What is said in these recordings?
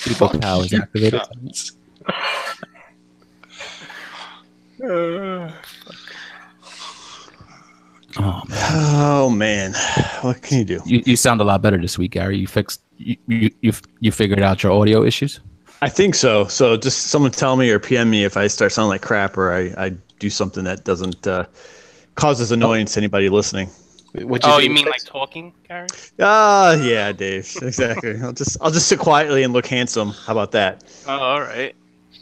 People powers activated. Oh man, what can you do? You sound a lot better this week, Gary. You fixed you figured out your audio issues. I think so. So just someone tell me or PM me if I start sounding like crap or I do something that doesn't causes annoyance to anybody listening. You mean like talking, Gary? Yeah, Dave. Exactly. I'll just sit quietly and look handsome. How about that? Oh, all right.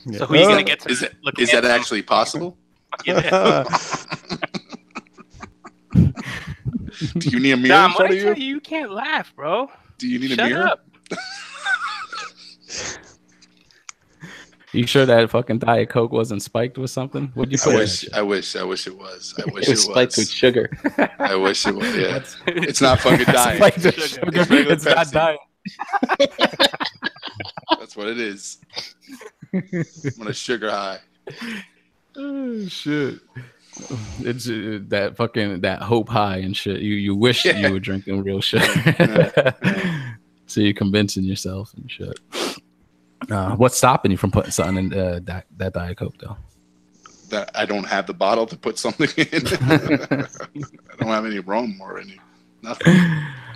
Yeah. So who are you gonna get to? Is that actually possible? Yeah. Do you need a mirror Dom, in front what of I you? tell you can't laugh, bro. Do you need Shut a mirror? up. You sure that fucking Diet Coke wasn't spiked with something? What'd you put in it? I wish it was. I wish It was spiked with sugar. I wish it was. Yeah, it's not fucking diet. Spiked with It's sugar. regular It's not Pepsi. diet. That's what it is. I'm on a sugar high. Oh shit! It's that hope high and shit. You wish you were drinking real shit. So you're convincing yourself and shit. What's stopping you from putting something in that Diet Coke though? That I don't have the bottle to put something in. I don't have any rum or any nothing.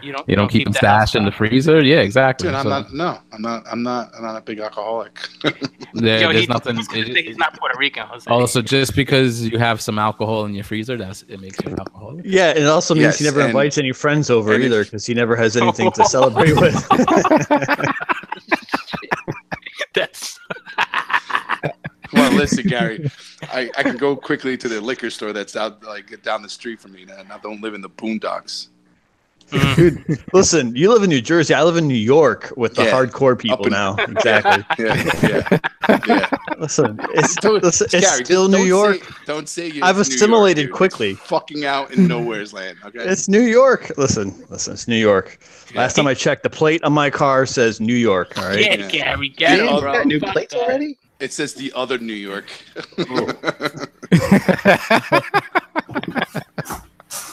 You don't keep them stashed in the freezer? Yeah, exactly. Dude, I'm not a big alcoholic. There's nothing. He's not Puerto Rican, Jose. Also, just because you have some alcohol in your freezer, it makes you an alcoholic. Yeah, and it also means he never invites any friends over either because he never has anything to celebrate with. That's. Well, listen, Gary, I can go quickly to the liquor store that's out down the street from me, and I don't live in the boondocks. Dude, listen, you live in New Jersey. I live in New York with the hardcore people now. Exactly. Yeah. Listen, it's Gary, still New York. Don't say you. I've assimilated quickly. It's fucking out in nowhere's land. Okay. It's New York. Listen, it's New York. Last time I checked, the plate on my car says New York. All right. Yeah, Gary, get it, bro. Got new plates already? It says the other New York.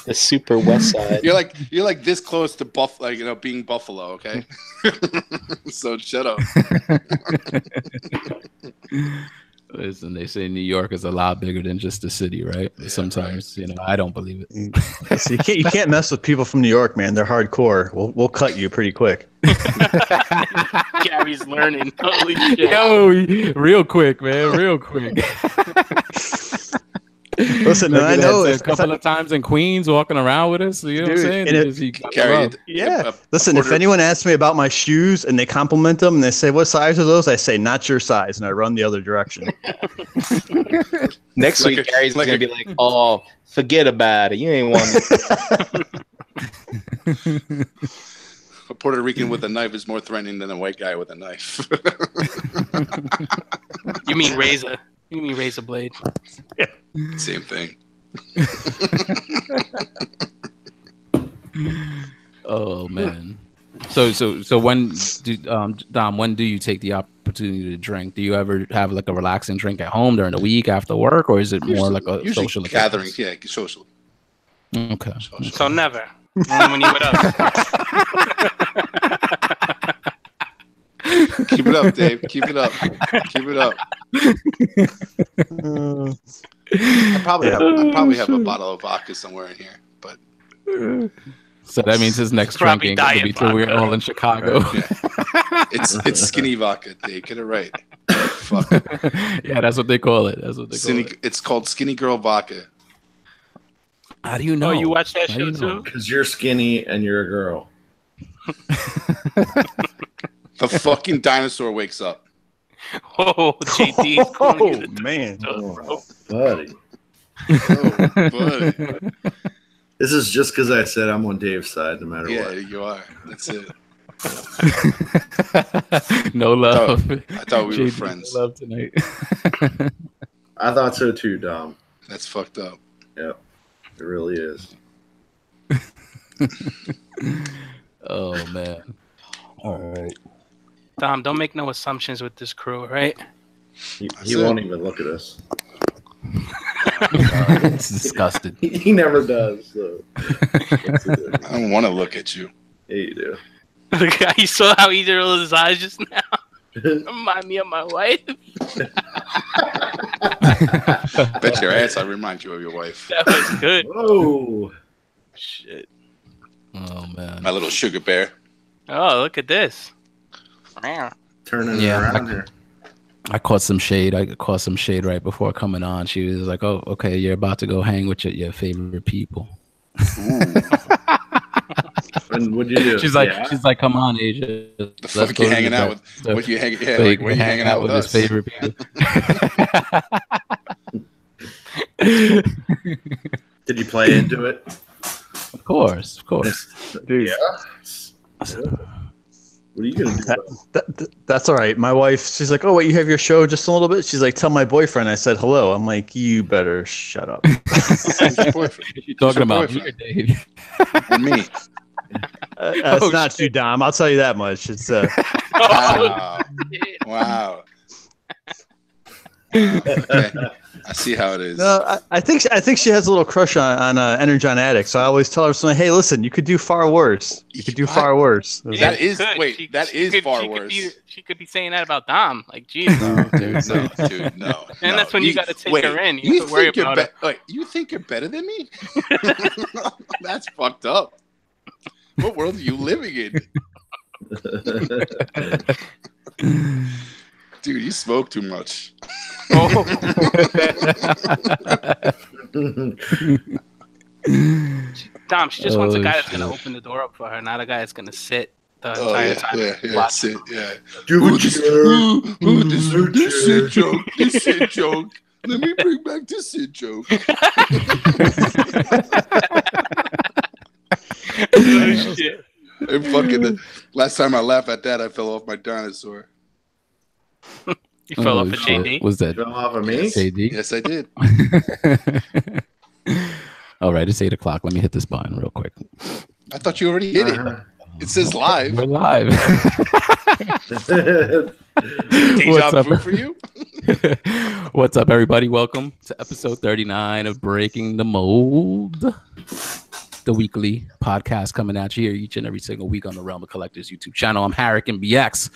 The super west side. You're like this close to being Buffalo, okay? So shut up. Listen, they say New York is a lot bigger than just a city, right? Yeah, sometimes, right. I don't believe it. So you can't mess with people from New York, man. They're hardcore. We'll cut you pretty quick. Gary's learning. Holy shit. Yo, real quick, man. Real quick. Listen, and I know a couple of times in Queens walking around with us. You know what I'm saying? Listen, if anyone asks me about my shoes and they compliment them and they say, "What size are those?" I say, "Not your size," and I run the other direction. Next week, Gary's going to be like, "Oh, forget about it. You ain't want it." A Puerto Rican with a knife is more threatening than a white guy with a knife. You mean razor? You mean razor blade? Yeah. Same thing. Oh man. So when Dom, when do you take the opportunity to drink? Do you ever have like a relaxing drink at home during the week after work, or is it more like a social gathering? Yeah, social. Okay. So never. Only when you with us. Keep it up, Dave. Keep it up. Keep it up. I probably have a bottle of vodka somewhere in here, but so that means his next drink ain't gonna be till we're all in Chicago. Yeah. It's skinny vodka, Dave. Get it right. Fuck. Yeah, that's what they call it. That's what they call it. It's called Skinny Girl Vodka. How do you know? Oh, you watch that show too? Because you're skinny and you're a girl. The fucking dinosaur wakes up. Oh, JD's calling you the man. Buddy. Oh, buddy. This is just because I said I'm on Dave's side no matter what. Yeah, you are. That's it. No love. I thought we were friends. No love tonight. I thought so too, Dom. That's fucked up. Yep. It really is. Oh, man. All right. Dom, don't make no assumptions with this crew, right? He won't even look at us. It's disgusting. He never does. So. I don't want to look at you. Yeah, you do. You saw how he rolled his eyes just now. Remind me of my wife. Bet your ass I remind you of your wife. That was good. Whoa. Shit. Oh man. My little sugar bear. Oh, look at this. Turning Yeah, it around here. I caught some shade. I caught some shade right before coming on. She was like, "Oh, okay, you're about to go hang with your favorite people." And what'd you do? She's like, "Come on, Asia. The fuck you hanging out with? What you hanging? Yeah, like when you hanging out with his us? favorite people." Did you play into it? Of course. Dude, What are you gonna do? that's all right. My wife, she's like, "Oh, wait, you have your show just a little bit?" She's like, "Tell my boyfriend I said hello." I'm like, "You better shut up." Who's your boyfriend? You're talking about boyfriend? me, Dave. And me. That's not too Dom. I'll tell you that much. It's Wow. Wow. Okay. I see how it is. no, I think she has a little crush on Energon Addict. So I always tell her something. Hey, listen, you could do far worse. You could do far worse. That is Could. wait. That is far worse. She could be saying that about Dom. Like, Jesus. No, dude, no. And that's when you got to take her in. You You have to worry think you're about it. Wait, you think you're better than me? That's fucked up. What world are you living in? Dude, you smoke too much. Oh. Dom, she just wants a guy that's going to open the door up for her, not a guy that's going to sit the entire time. Yeah, sit, yeah. Do This sit joke. This sit joke. Let me bring back this sit joke. Oh, shit. And fucking last time I laughed at that, I fell off my dinosaur. You fell off a JD? Was that Fell off of me? JD? Yes, I did. All right, it's 8 o'clock. Let me hit this button real quick. I thought you already hit it. It says live. We're live. Deja vu for you? What's up, everybody? Welcome to episode 39 of Breaking the Mold, the weekly podcast coming at you here each and every single week on the Realm of Collectors YouTube channel. I'm Harrick and BX.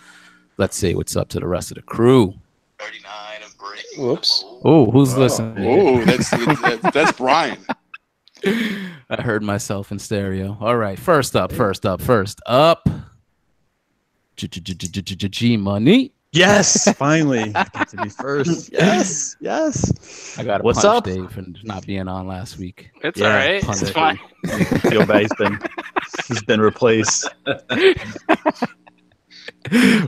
Let's say what's up to the rest of the crew. 39 of Breaking. Whoops. Oh, who's listening? Oh, that's Brian. I heard myself in stereo. All right, first up. G Money. Yes, finally. I get to be first. Yes. I got to What's punch up? Dave for not being on last week. It's Yeah, all right. punch It's it. fine. I feel bad. He's been replaced.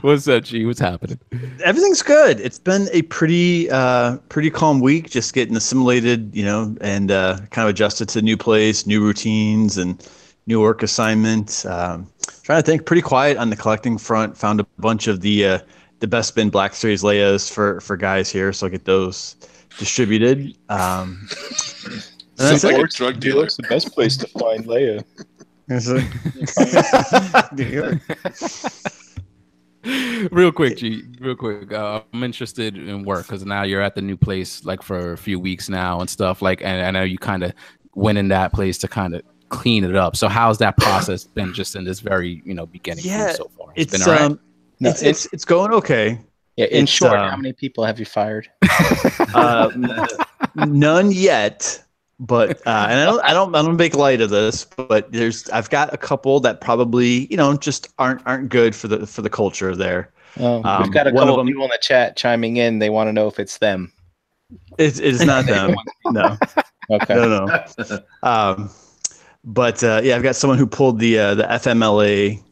What's up, G? What's happening? Everything's good. It's been a pretty calm week, just getting assimilated, and kind of adjusted to new place, new routines, and new work assignments. Trying to think, pretty quiet on the collecting front. Found a bunch of the best bin Black Series Leias for guys here, so I'll get those distributed. And that's Sounds like a it. drug dealer. It's the best place to find Leia. Real quick, G. Real quick. I'm interested in work because now you're at the new place like for a few weeks now and stuff. Like, and I know you kind of went in that place to kind of clean it up. So how's that process been just in this very beginning so far? It's been all right. No, it's going okay. Yeah, in It's, short, how many people have you fired? None yet, but and I don't make light of this, but I've got a couple that probably just aren't good for the culture there. We've got a one of couple them- people in the chat chiming in. They want to know if it's them. It's not them. No. Okay. No. But I've got someone who pulled the FMLA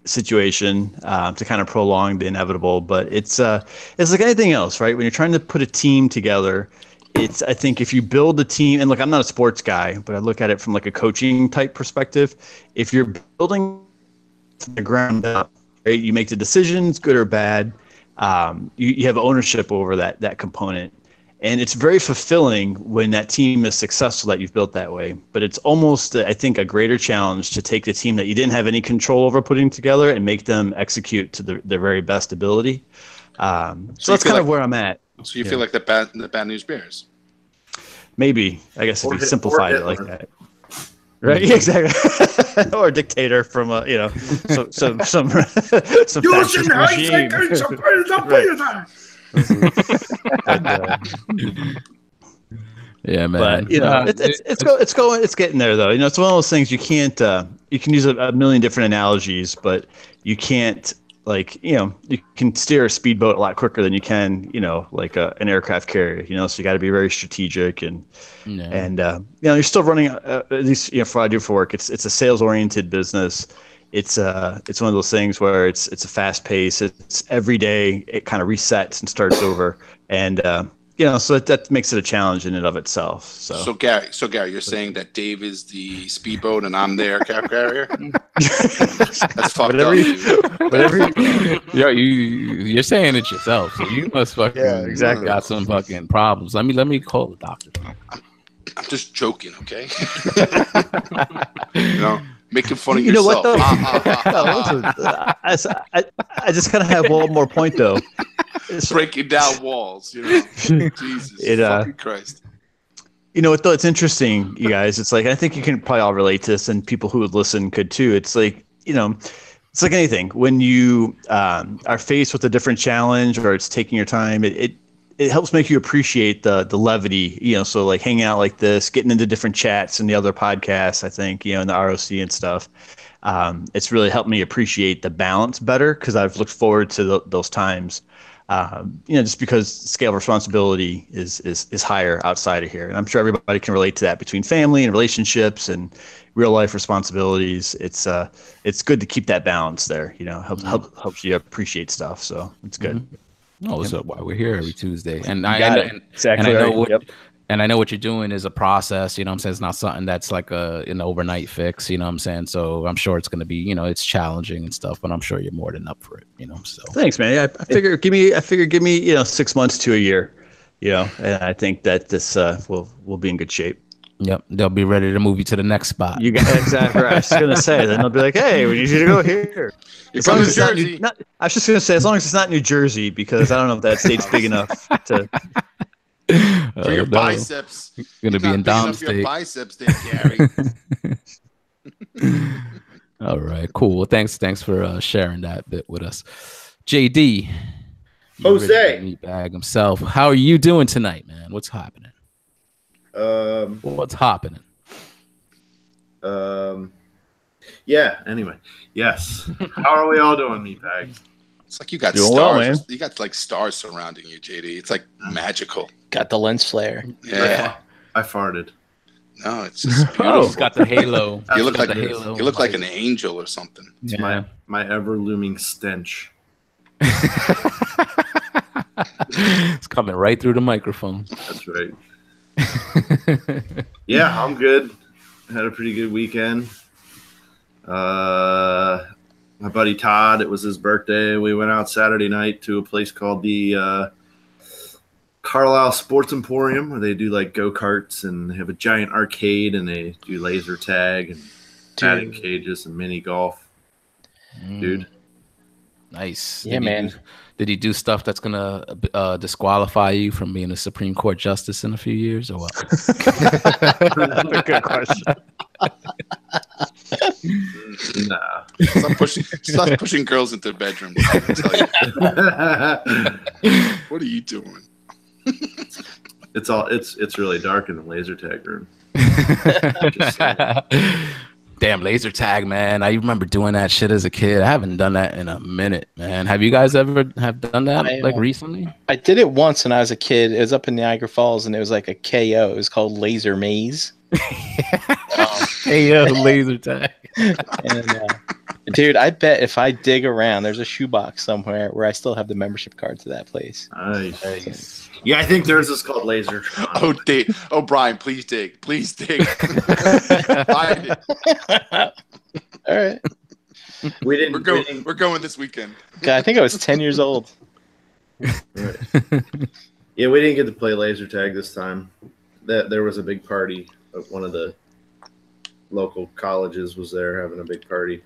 situation to kind of prolong the inevitable. But it's like anything else, right? When you're trying to put a team together, I think if you build a team, and look, I'm not a sports guy, but I look at it from like a coaching type perspective. If you're building from the ground up, right, you make the decisions, good or bad. You have ownership over that component. And it's very fulfilling when that team is successful that you've built that way. But it's almost, I think, a greater challenge to take the team that you didn't have any control over putting together and make them execute to their very best ability. So that's kind of where I'm at. So you feel like the bad news bears? Maybe, I guess, if Or you Hit- simplified or it like Hitler. that. Right? Exactly. or a dictator from some fascist regime. Right. Yeah, man. But it's getting there though. It's one of those things you can't. You can use a million different analogies, but you can't you can steer a speedboat a lot quicker than you can like an aircraft carrier. So you got to be very strategic and you're still running at least for what I do for work. It's a sales oriented business. It's one of those things where it's a fast pace. It's every day it kind of resets and starts over and. So that makes it a challenge in and of itself. So Gary, you're saying that Dave is the speedboat and I'm the aircraft carrier? That's fucked up. You're saying it yourself, so you must fucking got some fucking problems. Let me call the doctor. I'm just joking, okay? Making fun of yourself. What though? I just kind of have one more point though. Breaking down walls, Jesus fucking Christ. You know what though? It's interesting, you guys. It's like I think you can probably all relate to this, and people who would listen could too. It's like it's like anything. When you are faced with a different challenge, or it's taking your time, it helps make you appreciate the levity. So like hanging out like this, getting into different chats and the other podcasts. I think in the R.O.C. and stuff. It's really helped me appreciate the balance better because I've looked forward to those times. Just because scale of responsibility is higher outside of here. And I'm sure everybody can relate to that between family and relationships and real life responsibilities. It's good to keep that balance there, helps you appreciate stuff. So it's good. Mm-hmm. Oh, so why we're here every Tuesday. And I know what you're doing is a process, I'm saying? It's not something that's like an overnight fix, what I'm saying? So I'm sure it's going to be, it's challenging and stuff, but I'm sure you're more than up for it, so. Thanks, man. I figure give me 6 months to a year, and I think that this will be in good shape. Yep. They'll be ready to move you to the next spot. You got exactly right. I was going to say, then they'll be like, hey, we need you to go here. As long as it's not I was just going to say, as long as it's not New Jersey, because I don't know if that state's big enough to... For your biceps. You're going to be in Dom State. Your biceps there, Gary. All right, cool. Well, thanks for sharing that bit with us. JD. Jose. Meatbag himself. How are you doing tonight, man? What's happening? What's happening? Yeah, anyway. Yes. How are we all doing, Meatbags? It's like you got stars. Well, man. You got like stars surrounding you, JD. It's like magical. Got the lens flare. Yeah. I farted. No, it's just beautiful. It's got the halo. You look like an angel or something. It's my ever looming stench. It's coming right through the microphone. That's right. Yeah, I'm good. Had a pretty good weekend. My buddy Todd, it was his birthday. We went out Saturday night to a place called the Carlisle Sports Emporium, where they do like go-karts and they have a giant arcade and they do laser tag and batting cages and mini golf. Dude. Nice. Yeah, man. Did he do stuff that's going to disqualify you from being a Supreme Court justice in a few years or what? That's a good question. Nah. Stop pushing girls into the bedroom. What are you doing? It's really dark in the laser tag room. Damn, laser tag, man. I remember doing that shit as a kid. I haven't done that in a minute, man. Have you guys ever have done that recently? I did it once when I was a kid. It was up in Niagara Falls and it was like a KO. It was called Laser Maze. KO laser tag. And, dude, I bet if I dig around, there's a shoebox somewhere where I still have the membership card to that place. Nice. Yeah, I think theirs is called Laser. Oh, Dave. Oh, Brian, please dig. Please dig. Find it. All right. We're going this weekend. God, I think I was 10 years old. Right. Yeah, we didn't get to play laser tag this time. There was a big party. One of the local colleges was there having a big party.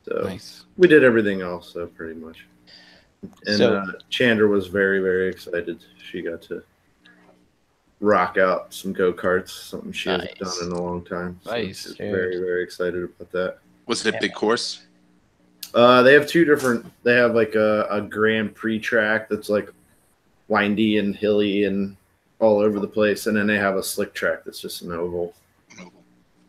So nice. We did everything else, pretty much. And Chandra was very, very excited. She got to rock out some go-karts, something she hasn't Nice. done in a long time. So Nice, she's dude. very, very excited about that. Was it a big course? They have two different. They have like a Grand Prix track that's like windy and hilly and all over the place, and then they have a slick track that's just an oval.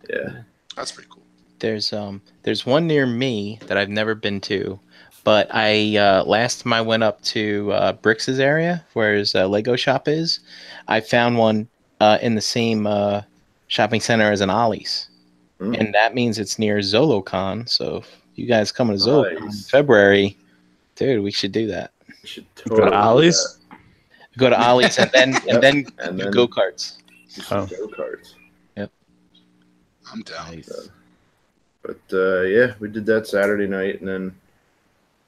Yeah, That's pretty cool. There's one near me that I've never been to, but I last time I went up to Brix's area, where his Lego shop is, I found one in the same shopping center as an Ollie's, and that means it's near ZoloCon. So if you guys come to ZoloCon in February, dude, we should do that. We should totally Go to Ollie's. Go to Ollie's and then do go-karts. Do some go-karts. Yep. I'm down. Nice. But yeah, we did that Saturday night, and then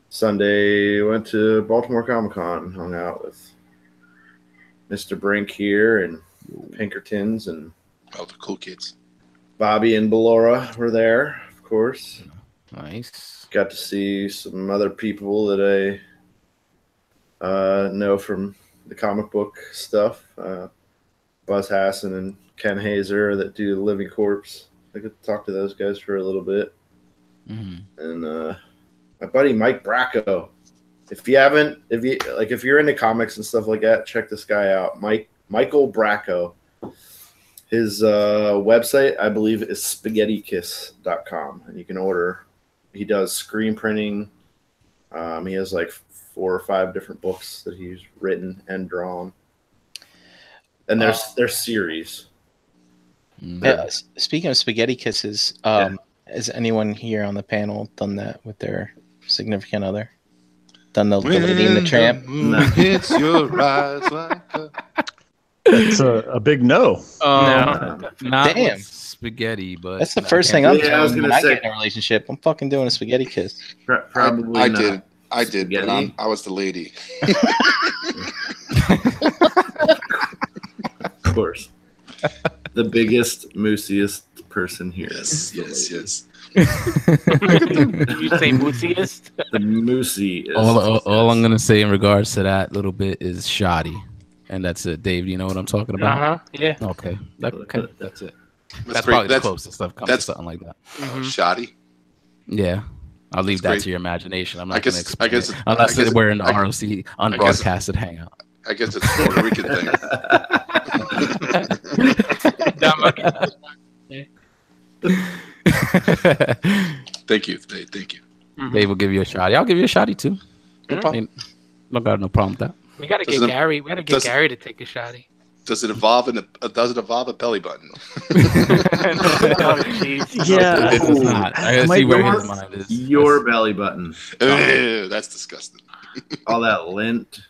Sunday went to Baltimore Comic-Con, hung out with Mr. Brink here and Pinkertons, and Oh, the cool kids. Bobby and Ballora were there, of course. Nice. Got to see some other people that I know from the comic book stuff. Buzz Hassan and Ken Hazer that do the Living Corpse. I could talk to those guys for a little bit. And my buddy Mike Bracco. If you're into comics and stuff like that, check this guy out. Michael Bracco. His website, I believe, is spaghettikiss.com, and you can order. He does screen printing. He has like 4 or 5 different books that he's written and drawn, and there's series. Speaking of spaghetti kisses, has anyone here on the panel done that with their significant other? Done the Lady and the Tramp? Hits your eyes like a... It's a big no. Not Damn. with spaghetti, but That's the first thing I'm Yeah, I was doing gonna when I say- get in a relationship. I'm fucking doing a spaghetti kiss. Probably I not. did. I did, but Spaghetti? I was the lady. Of course. The biggest, moosiest person here. Yes. Did you say moosiest? The moosiest. all I'm gonna say in regards to that little bit is shoddy, and that's it. Dave, you know what I'm talking about? Yeah. Okay, that's it. That's great. probably the closest I've come to that's- something like that. Shoddy. Yeah, I'll leave That's that great. to your imagination. I'm not I going to guess- explain I guess it it- unless I guess- we're in the I- R.O.C. unbroadcasted hangout. I guess it's a Puerto Rican thing. Thank you. Thank you. Dave will give you a shoddy. I'll give you a shoddy too. No problem. No got no problem with that. We gotta Does get it- Gary. We gotta get does- Gary to take a shotty. Does it involve a belly button? Yeah. It does not. I gotta see where his mind is. Your belly button. Ew, that's disgusting. All that lint.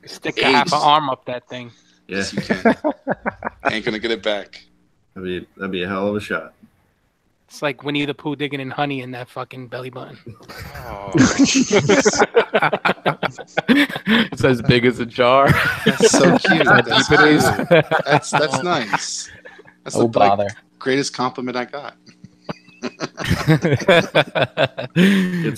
Stick a half an arm up that thing. Yeah, Yes, you can. Ain't gonna get it back. that'd be a hell of a shot. It's like Winnie the Pooh digging in honey in that fucking belly button. Oh, It's as big as a jar. that's so cute. How That's, deep it is. that's nice. That's Oh, the bother. greatest compliment I got. Get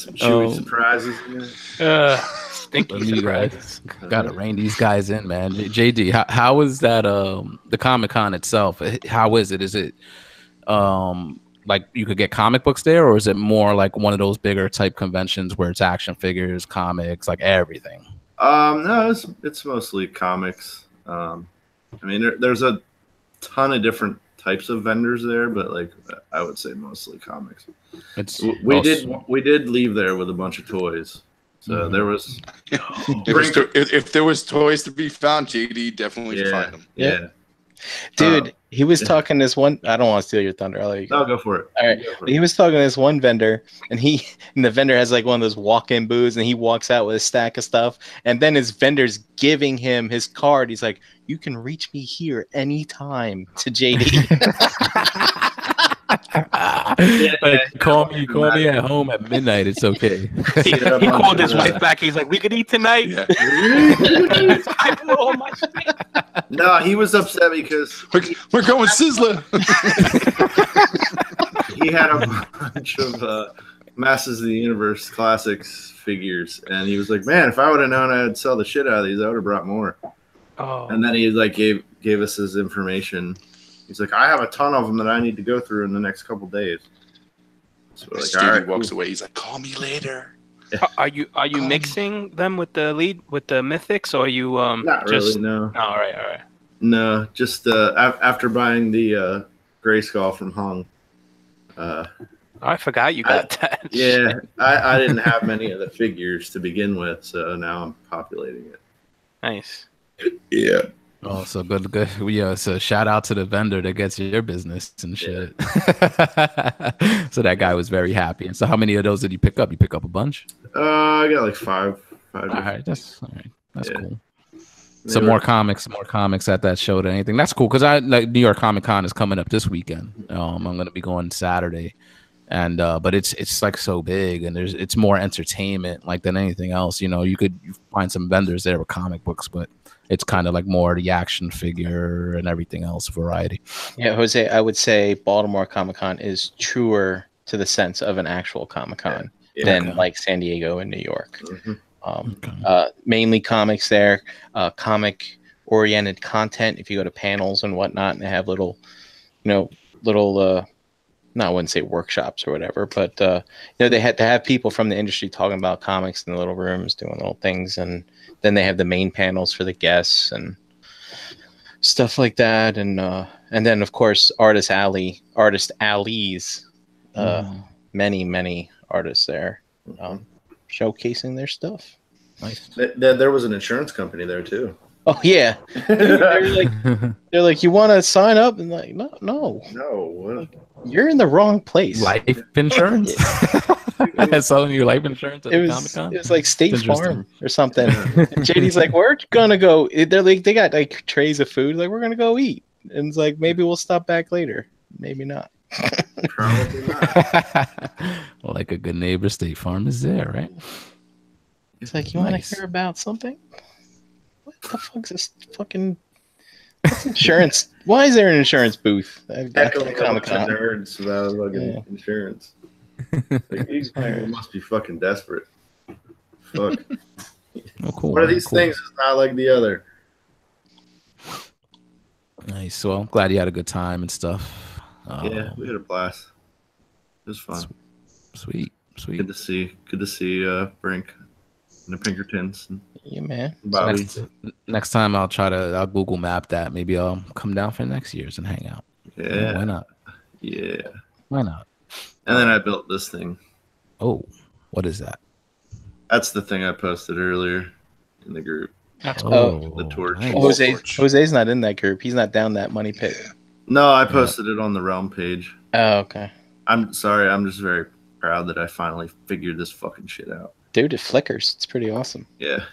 some chewy Oh. surprises in there. Stinky Let me, surprise. gotta rein these guys in, man. JD, how is that? The Comic Con itself. How is it? Is it like you could get comic books there, or is it more like one of those bigger type conventions where it's action figures, comics, like everything? No, it's mostly comics. I mean, there's a ton of different types of vendors there, but like I would say mostly comics. It's We did leave there with a bunch of toys. So there was If there was toys to be found, JD definitely should find them. yeah. Dude, he was talking this one. I don't want to steal your thunder. I'll let you go. No, go for it. All right. Go for it. He was talking to this one vendor, and the vendor has like one of those walk-in booths, and he walks out with a stack of stuff, and then his vendor's giving him his card. He's like, "You can reach me here anytime." To JD. Like, call me at home at midnight. It's okay. He called his wife back. He's like, "We could eat tonight." Yeah. I put all my shit. No, he was upset because We're going Sizzler. he had a bunch of Masters of the Universe Classics figures, and he was like, "Man, if I would have known I'd sell the shit out of these, I would have brought more." Oh. And then he like gave us his information. He's like, I have a ton of them that I need to go through in the next couple days. So we're like, all right, walks cool. away. He's like, call me later. Are you mixing them with the mythics, or are you Not just really, no. Oh, all right. No, just after buying the Gray Skull from Hung. I forgot you got that. Yeah, I didn't have many of the figures to begin with, so now I'm populating it. Nice. Yeah. Oh, so good. Yeah, so shout out to the vendor that gets your business and shit. So that guy was very happy. And so how many of those did you pick up? You pick up a bunch? I got like five. All right, that's cool. They Some were- more comics at that show than anything. That's cool because I like New York Comic Con is coming up this weekend. I'm gonna be going Saturday, and but it's like so big and it's more entertainment like than anything else. You know, you find some vendors there with comic books, but it's kind of like more the action figure and everything else variety. Yeah, Jose, I would say Baltimore Comic Con is truer to the sense of an actual Comic Con than like San Diego and New York. Mainly comics there, comic oriented content. If you go to panels and whatnot, and they have little, no, I wouldn't say workshops or whatever, but they had to have people from the industry talking about comics in the little rooms, doing little things, and then they have the main panels for the guests and stuff like that, and then of course artist alleys, many artists there, showcasing their stuff. Nice. There was an insurance company there too. Oh yeah, they're like, you want to sign up, and like, no, What? you're in the wrong place. Life insurance? Selling you life insurance at the Comic Con? It was like State Farm or something. And JD's like, we're gonna go. They're like, they got like trays of food. Like, we're gonna go eat. And it's like, maybe we'll stop back later. Maybe not. Probably not. Well, like a good neighbor, State Farm is there, right? It's like, you want to hear about something? What the fuck's this fucking? What's insurance? Why is there an insurance booth? Comic-Con nerds about fucking insurance. Like, these people must be fucking desperate. Fuck. Oh, cool. One of these things is not like the other. Nice. Well, I'm glad you had a good time and stuff. Yeah, we had a blast. It was fun. Sweet. Good to see Brink and the Pinkertons. Yeah, man. Bobby. So next time I'll Google map that. Maybe I'll come down for next year's and hang out. Yeah. Why not? Yeah. Why not? And then I built this thing. Oh, what is that? That's the thing I posted earlier in the group. The torch. Nice. Jose's not in that group. He's not down that money pit. No, I posted it on the Realm page. Oh, okay. I'm sorry. I'm just very proud that I finally figured this fucking shit out. Dude, it flickers. It's pretty awesome. Yeah.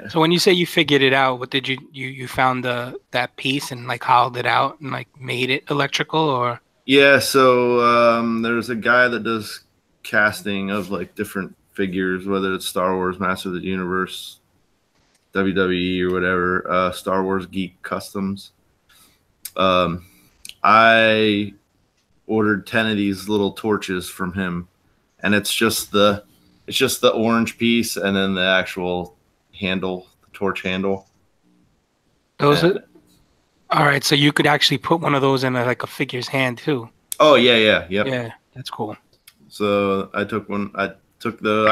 So when you say you figured it out, what did you found that piece and like hollowed it out and like made it electrical, or? Yeah, so there's a guy that does casting of like different figures, whether it's Star Wars, Master of the Universe, WWE or whatever, Star Wars Geek Customs. I ordered 10 of these little torches from him, and it's just the orange piece and then the actual handle, the torch handle. Those are all right. So you could actually put one of those in like a figure's hand too. Oh yeah. Yeah, that's cool. So I took one. I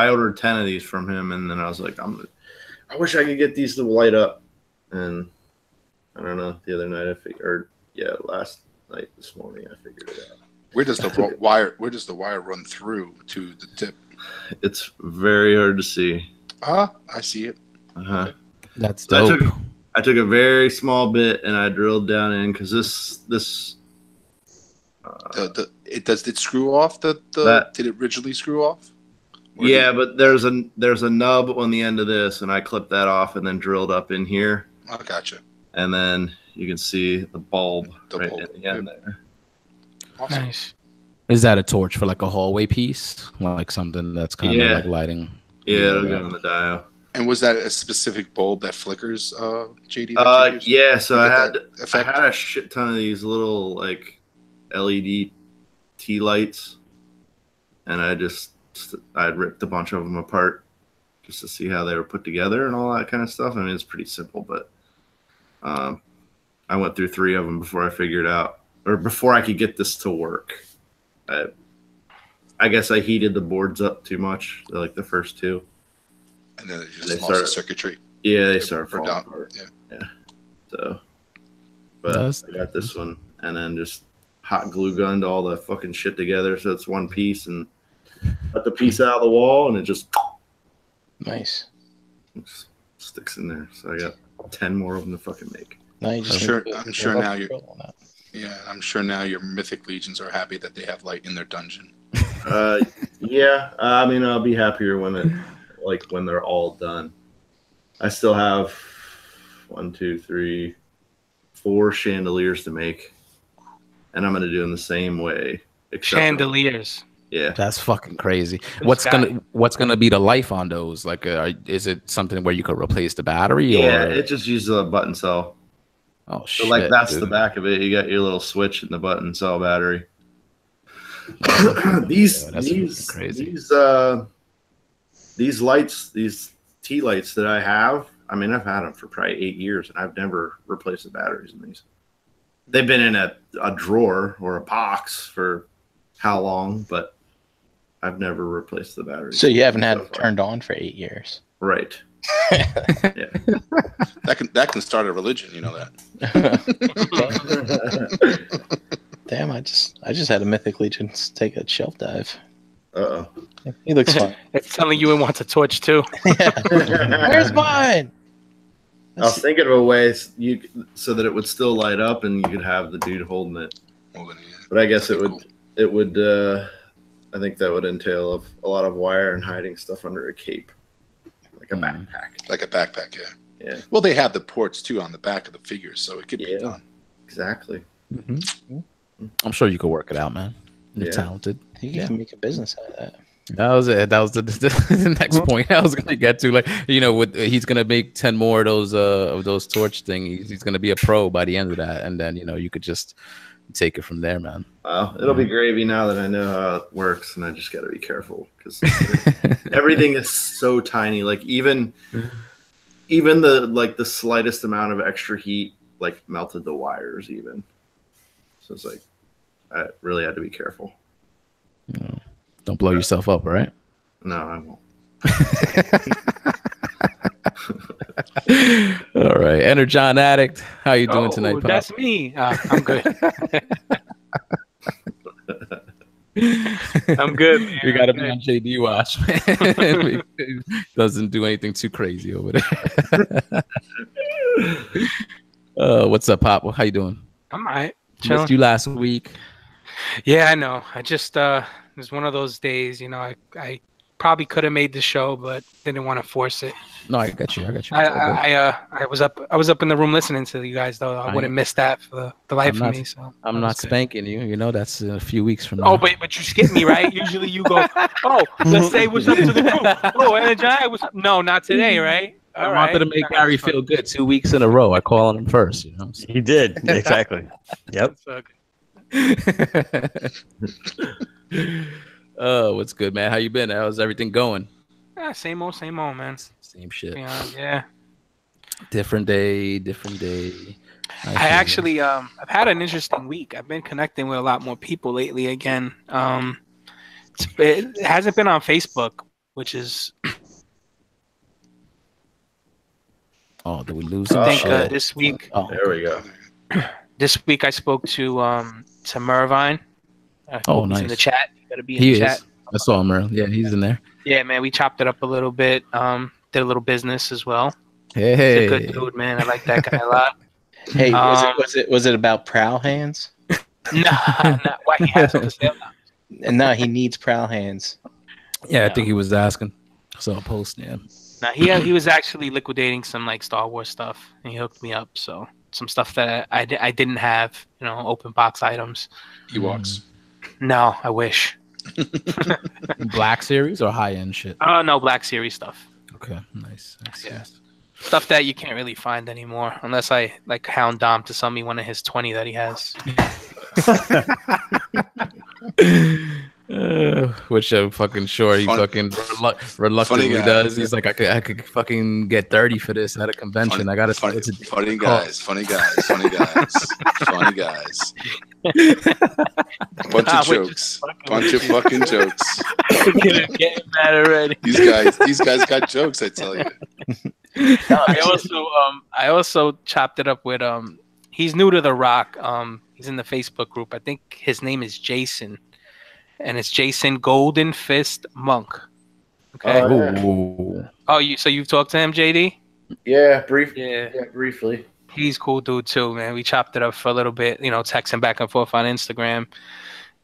ordered 10 of these from him, and then I was like, I wish I could get these to light up. And I don't know. The other night last night, this morning, I figured it out. Where does the wire run through to the tip? It's very hard to see. I see it. That's dope. I took a very small bit and I drilled down in because this. Did it screw off? Did it originally screw off? Yeah, but there's a nub on the end of this, and I clipped that off and then drilled up in here. I gotcha. And then you can see the bulb right at the end there. Awesome. Nice. Is that a torch for like a hallway piece, like something that's kind of like lighting? Yeah, it'll go in the dial. And was that a specific bulb that flickers, JD? Yeah. So I had a shit ton of these little like LED tea lights, and I'd ripped a bunch of them apart just to see how they were put together and all that kind of stuff. I mean, it's pretty simple, but I went through 3 of them before I figured out, or before I could get this to work. I guess I heated the boards up too much, like the first 2. And then it just lost the circuitry. Yeah, they started falling apart. Yeah. So, but I got this one, and then just hot glue gunned all the fucking shit together, so it's one piece, and cut the piece out of the wall, and it just sticks in there. So I got 10 more of them to fucking make. No, I'm sure now your Mythic Legions are happy that they have light in their dungeon. Yeah. I mean, I'll be happier when they're all done. I still have 1, 2, 3, 4 chandeliers to make, and I'm gonna do them the same way. Chandeliers. Yeah, that's fucking crazy. What's gonna be the life on those? Like, is it something where you could replace the battery? Yeah, or? it just uses a button cell. Oh so shit! Like that's dude. the back of it. You got your little switch and the button cell battery. These lights, these T lights that I have. I mean, I've had them for probably 8 years, and I've never replaced the batteries in these. They've been in a drawer or a box for how long, but I've never replaced the batteries. So you haven't had it turned on for 8 years, right? Yeah. That can start a religion, you know that. Damn, I just had a Mythic Legion take a shelf dive. Uh-oh. He looks fun. It's telling you it wants a torch too. Where's mine? I was thinking of a way so that it would still light up and you could have the dude holding it. But I guess it would I think that would entail a lot of wire and hiding stuff under a cape. Like a backpack. Like a backpack, yeah. Yeah. Well, they have the ports too on the back of the figures, so it could be done. Exactly. Mm-hmm. I'm sure you could work it out, man. You're talented. You can make a business out of that. That was it. That was the next point I was gonna get to. Like, he's gonna make 10 more of those torch things. He's gonna be a pro by the end of that, and then you could just take it from there, man. Well, it'll be gravy now that I know how it works, and I just got to be careful because everything is so tiny. Like even the slightest amount of extra heat melted the wires even. So it's like I really had to be careful. Don't blow yourself up, right? No, I won't. All right, Energon Addict, how you doing tonight, Pop? That's me. I'm good. I'm good, man. We gotta be on JD watch, man. Doesn't do anything too crazy over there. What's up, Pop? How you doing? I'm all right. Missed you last week. Yeah, I know. I just it was one of those days, I probably could have made the show, but didn't want to force it. No, I got you. I was up in the room listening to you guys, though. I wouldn't miss that for the life of me. So I'm not spanking you. That's in a few weeks from now. Oh, but you skip me, right? Usually you go, oh, let's say what's up to the group. Oh, Energy, what's up? No, not today, right? I wanted to make Gary feel good 2 weeks in a row. I call on him first. He did exactly. Yep. Oh, what's good, man? How you been? How's everything going? Same old, man. Same shit. Yeah. Different day. I actually, I've had an interesting week. I've been connecting with a lot more people lately again. It hasn't been on Facebook, which is. Oh, did we lose? I think this week. Oh, there we go. This week I spoke to Mervine. Oh, he's nice. in the chat. You gotta be in the chat. I saw him earlier. Yeah, he's in there. Yeah, man, we chopped it up a little bit. Did a little business as well. Hey, he's a good dude, man. I like that guy a lot. Hey, was it about prowl hands? Nah, why he has them to sale now? No, he needs prowl hands. Yeah, I think he was asking. I saw a post, yeah. Nah, he was actually liquidating some Star Wars stuff, and he hooked me up. So some stuff that I didn't have, open box items. Ewoks. No, I wish. Black series or high end shit? No, Black series stuff. Okay, nice. Yeah. Stuff that you can't really find anymore unless I hound Dom to sell me one of his 20 that he has. Which I'm fucking sure he fucking reluctantly does. He's like, I could fucking get 30 for this at a convention. I gotta funny guys. Funny guys. Bunch of jokes. Bunch of fucking jokes. Getting mad already. These guys got jokes, I tell you. I also chopped it up with he's new to the Rock. He's in the Facebook group. I think his name is Jason. And it's Jason Golden Fist Monk. Okay. So you've talked to him, JD? Yeah, briefly. He's cool dude too, man. We chopped it up for a little bit, texting back and forth on Instagram.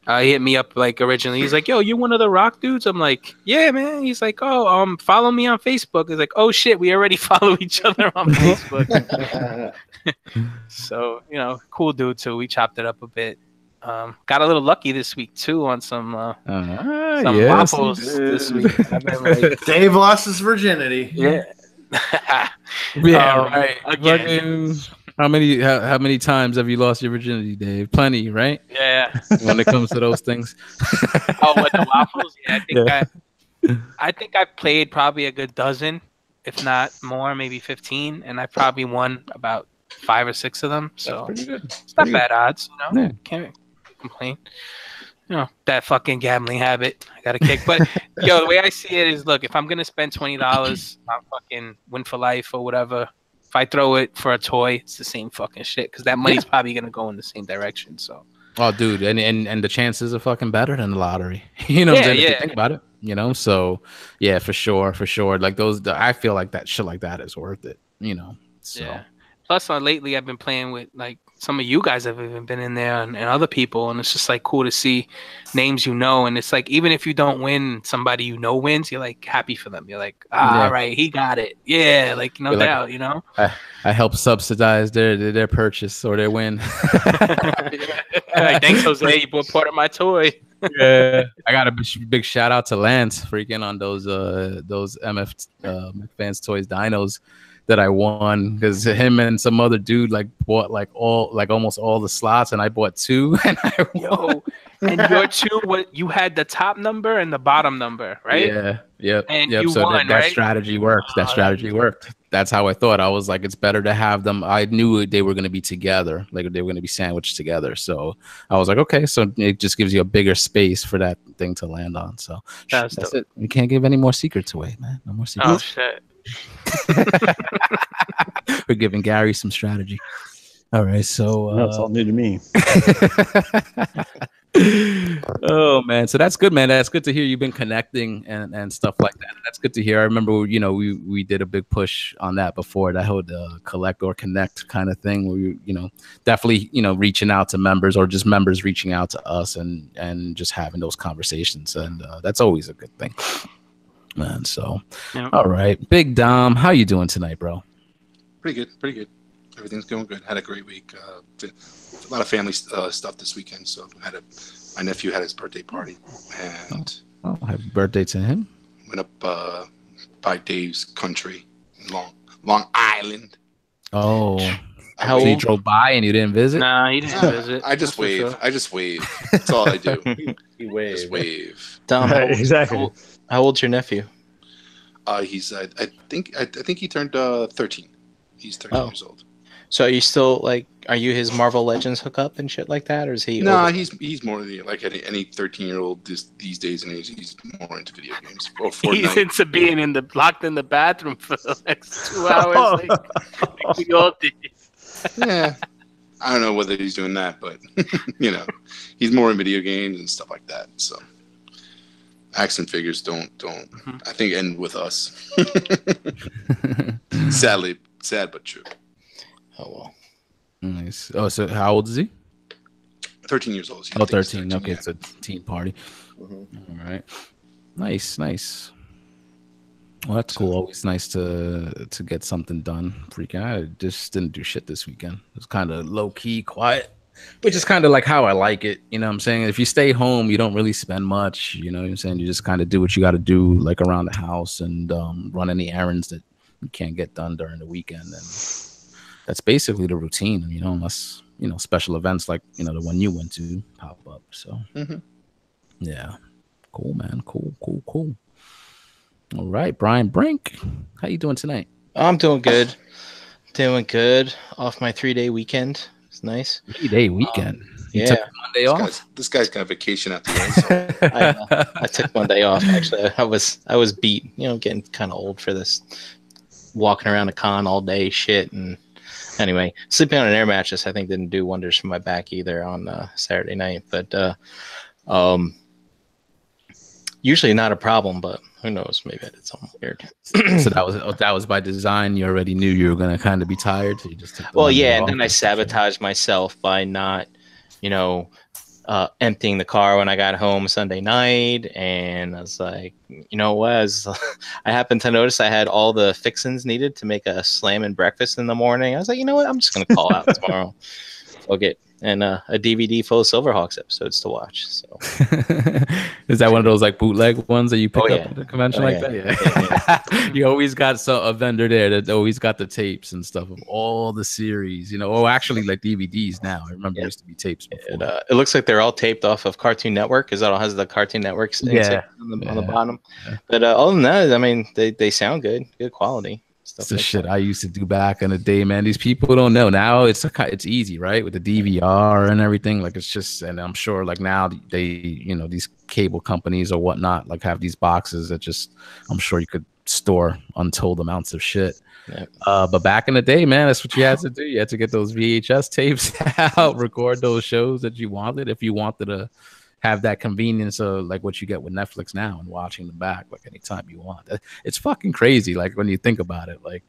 He hit me up like originally. He's like, "Yo, you one of the Rock dudes?" I'm like, "Yeah, man." He's like, "Oh, follow me on Facebook." He's like, "Oh shit, we already follow each other on Facebook." So cool dude too. We chopped it up a bit. Got a little lucky this week too on some waffles this week. Dave lost his virginity. Yeah. Right. Again. How many times have you lost your virginity, Dave? Plenty, right? Yeah. When it comes to those things. With the waffles? Yeah, I think I played probably a good dozen, if not more, maybe 15, and I probably won about 5 or 6 of them. So that's pretty good. It's not bad odds, Yeah. Can't complain. That fucking gambling habit I got to kick. But the way I see it is, look, if I'm gonna spend $20 on fucking Win for Life or whatever, if I throw it for a toy, it's the same fucking shit because that money's probably gonna go in the same direction. So, oh, dude, and the chances are fucking better than the lottery. If you think about it, So, yeah, for sure. Like I feel like that shit like that is worth it. So. Yeah. Plus, lately I've been playing with like some of you guys have even been in there and other people, and it's just like cool to see names and it's like even if you don't win, somebody wins, you're like happy for them. You're like, all right, he got it. Yeah, like no doubt, I help subsidize their purchase or their win. Like, thanks, Jose. You bought part of my toy. Yeah, I got a big shout out to Lance freaking on those MF McFans Toys dinos that I won because him and some other dude bought almost all the slots and I bought 2 and I won. And your 2 you had the top number and the bottom number, right? Yeah, yep. And you so won, that right? strategy worked. That strategy worked. That's how I thought. I was like, it's better to have them. I knew they were going to be together, like they were going to be sandwiched together. So I was like, okay, so it just gives you a bigger space for that thing to land on. So that's it. We can't give any more secrets away, man. No more secrets. Oh shit. We're giving Gary some strategy. All right, so it's all new to me. Oh man, so that's good, man. That's good to hear you've been connecting and stuff like that. That's good to hear. I remember, we did a big push on that before, that whole collect or connect kind of thing, where we, definitely, reaching out to members or just members reaching out to us and just having those conversations, and that's always a good thing, man. So, All right, Big Dom, how you doing tonight, bro? Pretty good. Everything's going good. Had a great week. A lot of family stuff this weekend. So my nephew had his birthday party, and happy birthday to him. Went up by Dave's country, in Long Island. Oh, so you drove by and you didn't visit? Nah, he didn't visit. I just wave. Sure. I just wave. That's all I do. He waves. Just wave. Dom, Exactly. How old's your nephew? He's I think he turned 13. He's 13 years old. So are you still are you his Marvel Legends hookup and shit like that, or is he? No, he's more like any 13-year-old these days and age. He's more into video games. Or he's into being locked in the bathroom for the next 2 hours. Like we all did. Yeah, I don't know whether he's doing that, but he's more in video games and stuff like that. So action figures don't I think end with us. Sadly, sad but true. Oh well. Nice. Oh, so how old is he? 13 years old. 13. Okay, yeah. It's a teen party. Mm-hmm. All right. Nice. Well, that's cool. Always nice to get something done. Freaking, I just didn't do shit this weekend. It was kind of low key, quiet, which is kind of like how I like it. You know what I'm saying? If you stay home, you don't really spend much. You know what I'm saying? You just kind of do what you got to do, like around the house and run any errands that you can't get done during the weekend. And that's basically the routine, unless, special events like, the one you went to pop up. So, yeah. Cool, man. Cool. All right, Brian Brink, how you doing tonight? I'm doing good. Off my 3-day weekend. It's nice. 3-day weekend. You Yeah. took Monday off. This guy's got vacation at the end. So. I took one day off. Actually, I was beat. Getting kind of old for this. Walking around a con all day, shit. And anyway, sleeping on an air mattress, I think, didn't do wonders for my back either on Saturday night. But usually not a problem, but who knows? Maybe I did something weird. So that was by design. You already knew you were gonna kind of be tired, so you just took Well, yeah, and then I sabotaged myself by not, emptying the car when I got home Sunday night, and I was like, I happened to notice I had all the fixins needed to make a slamming breakfast in the morning. I was like, you know what? I'm just gonna call out tomorrow. I'll get a DVD full of Silverhawks episodes to watch. So, is that one of those like bootleg ones that you pick up at the convention that? Yeah. You always got a vendor there that always got the tapes and stuff of all the series. Actually like DVDs now. I remember there used to be tapes before. It looks like they're all taped off of Cartoon Network because that all has the Cartoon Network on the bottom. Yeah. But other than that, I mean, they sound good quality. It's the shit I used to do back in the day, man. These people don't know now. It's easy, right? With the DVR and everything. Like it's just, and I'm sure like now they, these cable companies or whatnot, like have these boxes that just, I'm sure you could store untold amounts of shit. Yeah. But back in the day, man, that's what you had to do. You had to get those VHS tapes out, record those shows that you wanted. If you wanted to have that convenience of like what you get with Netflix now and watching them back like anytime you want. It's fucking crazy. Like when you think about it, like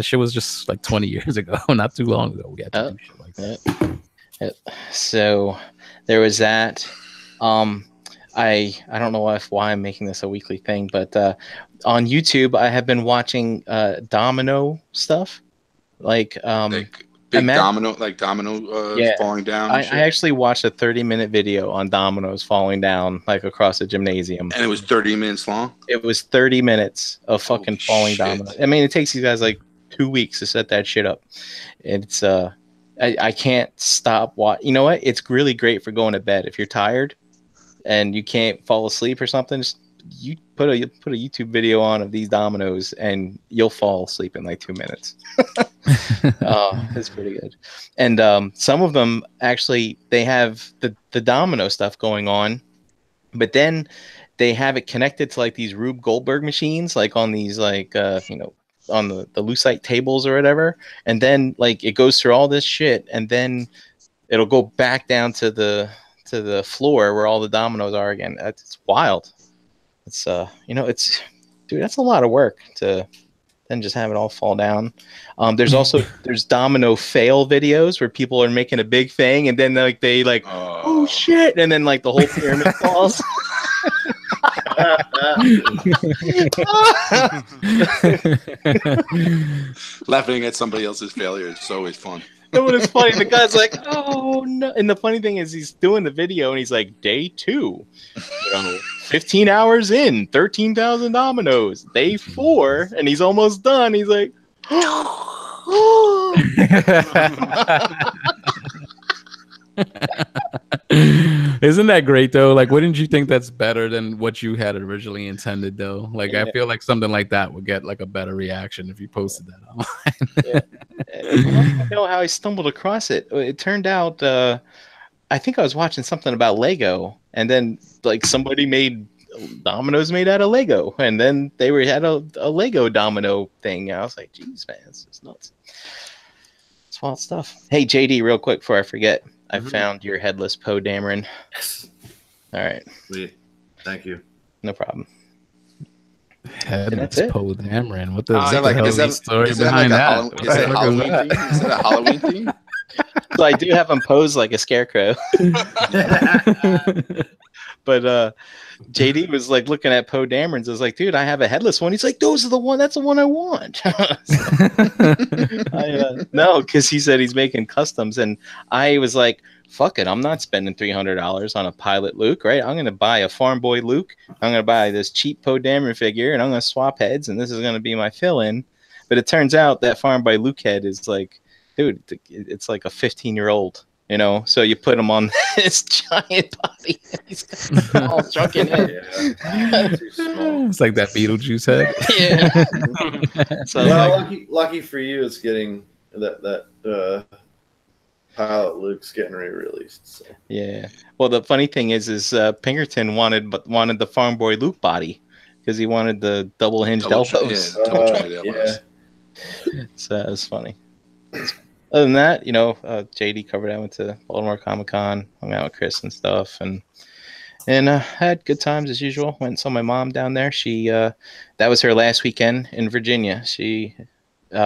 shit was just like 20 years ago, not too long ago. We had to do shit like that. So there was that. I don't know why I'm making this a weekly thing, but on YouTube I have been watching domino stuff, like big domino falling down. I actually watched a 30-minute video on dominoes falling down like across a gymnasium, and it was 30 minutes long. It was 30 minutes of fucking falling dominoes. I mean, it takes you guys like 2 weeks to set that shit up. It's I can't stop watching. You know what? It's really great for going to bed if you're tired and you can't fall asleep or something. You put a YouTube video on of these dominoes and you'll fall asleep in like 2 minutes. It's pretty good. And some of them actually, they have the domino stuff going on, but then they have it connected to like these Rube Goldberg machines, like on these like on the Lucite tables or whatever. And then like it goes through all this shit, and then it'll go back down to the floor where all the dominoes are again. It's wild. It's dude, that's a lot of work to then just have it all fall down. There's domino fail videos where people are making a big thing and then like they like oh shit, and then like the whole pyramid falls. Laughing at somebody else's failure is always fun. But it's funny. The guy's like, oh no. And the funny thing is he's doing the video and he's like, day 2, 15 hours in, 13,000 dominoes. Day 4, and he's almost done. He's like, Isn't that great though? Like, wouldn't you think that's better than what you had originally intended though? Like, I feel like something like that would get like a better reaction if you posted that online. I don't know how I stumbled across it. It turned out, I think I was watching something about Lego, and then like somebody made dominoes made out of Lego, and then they had a Lego domino thing. And I was like, geez, man, this is nuts. It's wild stuff. Hey, JD, real quick before I forget. I found your headless Poe Dameron. Yes. All right. Sweet. Thank you. No problem. Headless Poe Dameron. What the story behind that? Is that Halloween theme? Is that a Halloween theme? So I do have him posed like a scarecrow. But JD was like looking at Poe Damerons. I was like, dude, I have a headless one. He's like, that's the one I want. No, because he said he's making customs. And I was like, fuck it. I'm not spending $300 on a pilot Luke, right? I'm going to buy a farm boy Luke. I'm going to buy this cheap Poe Dameron figure, and I'm going to swap heads, and this is going to be my fill-in. But it turns out that farm boy Luke head is like, dude, it's like a 15-year-old you know. So you put him on this giant body, and he's got a small shrunken head. Too small. It's like that Beetlejuice head. Yeah. So Well, lucky for you, it's getting that pilot Luke's getting re-released. So. yeah. Well, the funny thing is Pinkerton wanted the Farm Boy Luke body because he wanted the double hinged elbows. Yeah. So that was funny. Other than that, you know, JD covered. I went to Baltimore Comic Con, hung out with Chris and stuff, and had good times as usual. Went and saw my mom down there. She that was her last weekend in Virginia. She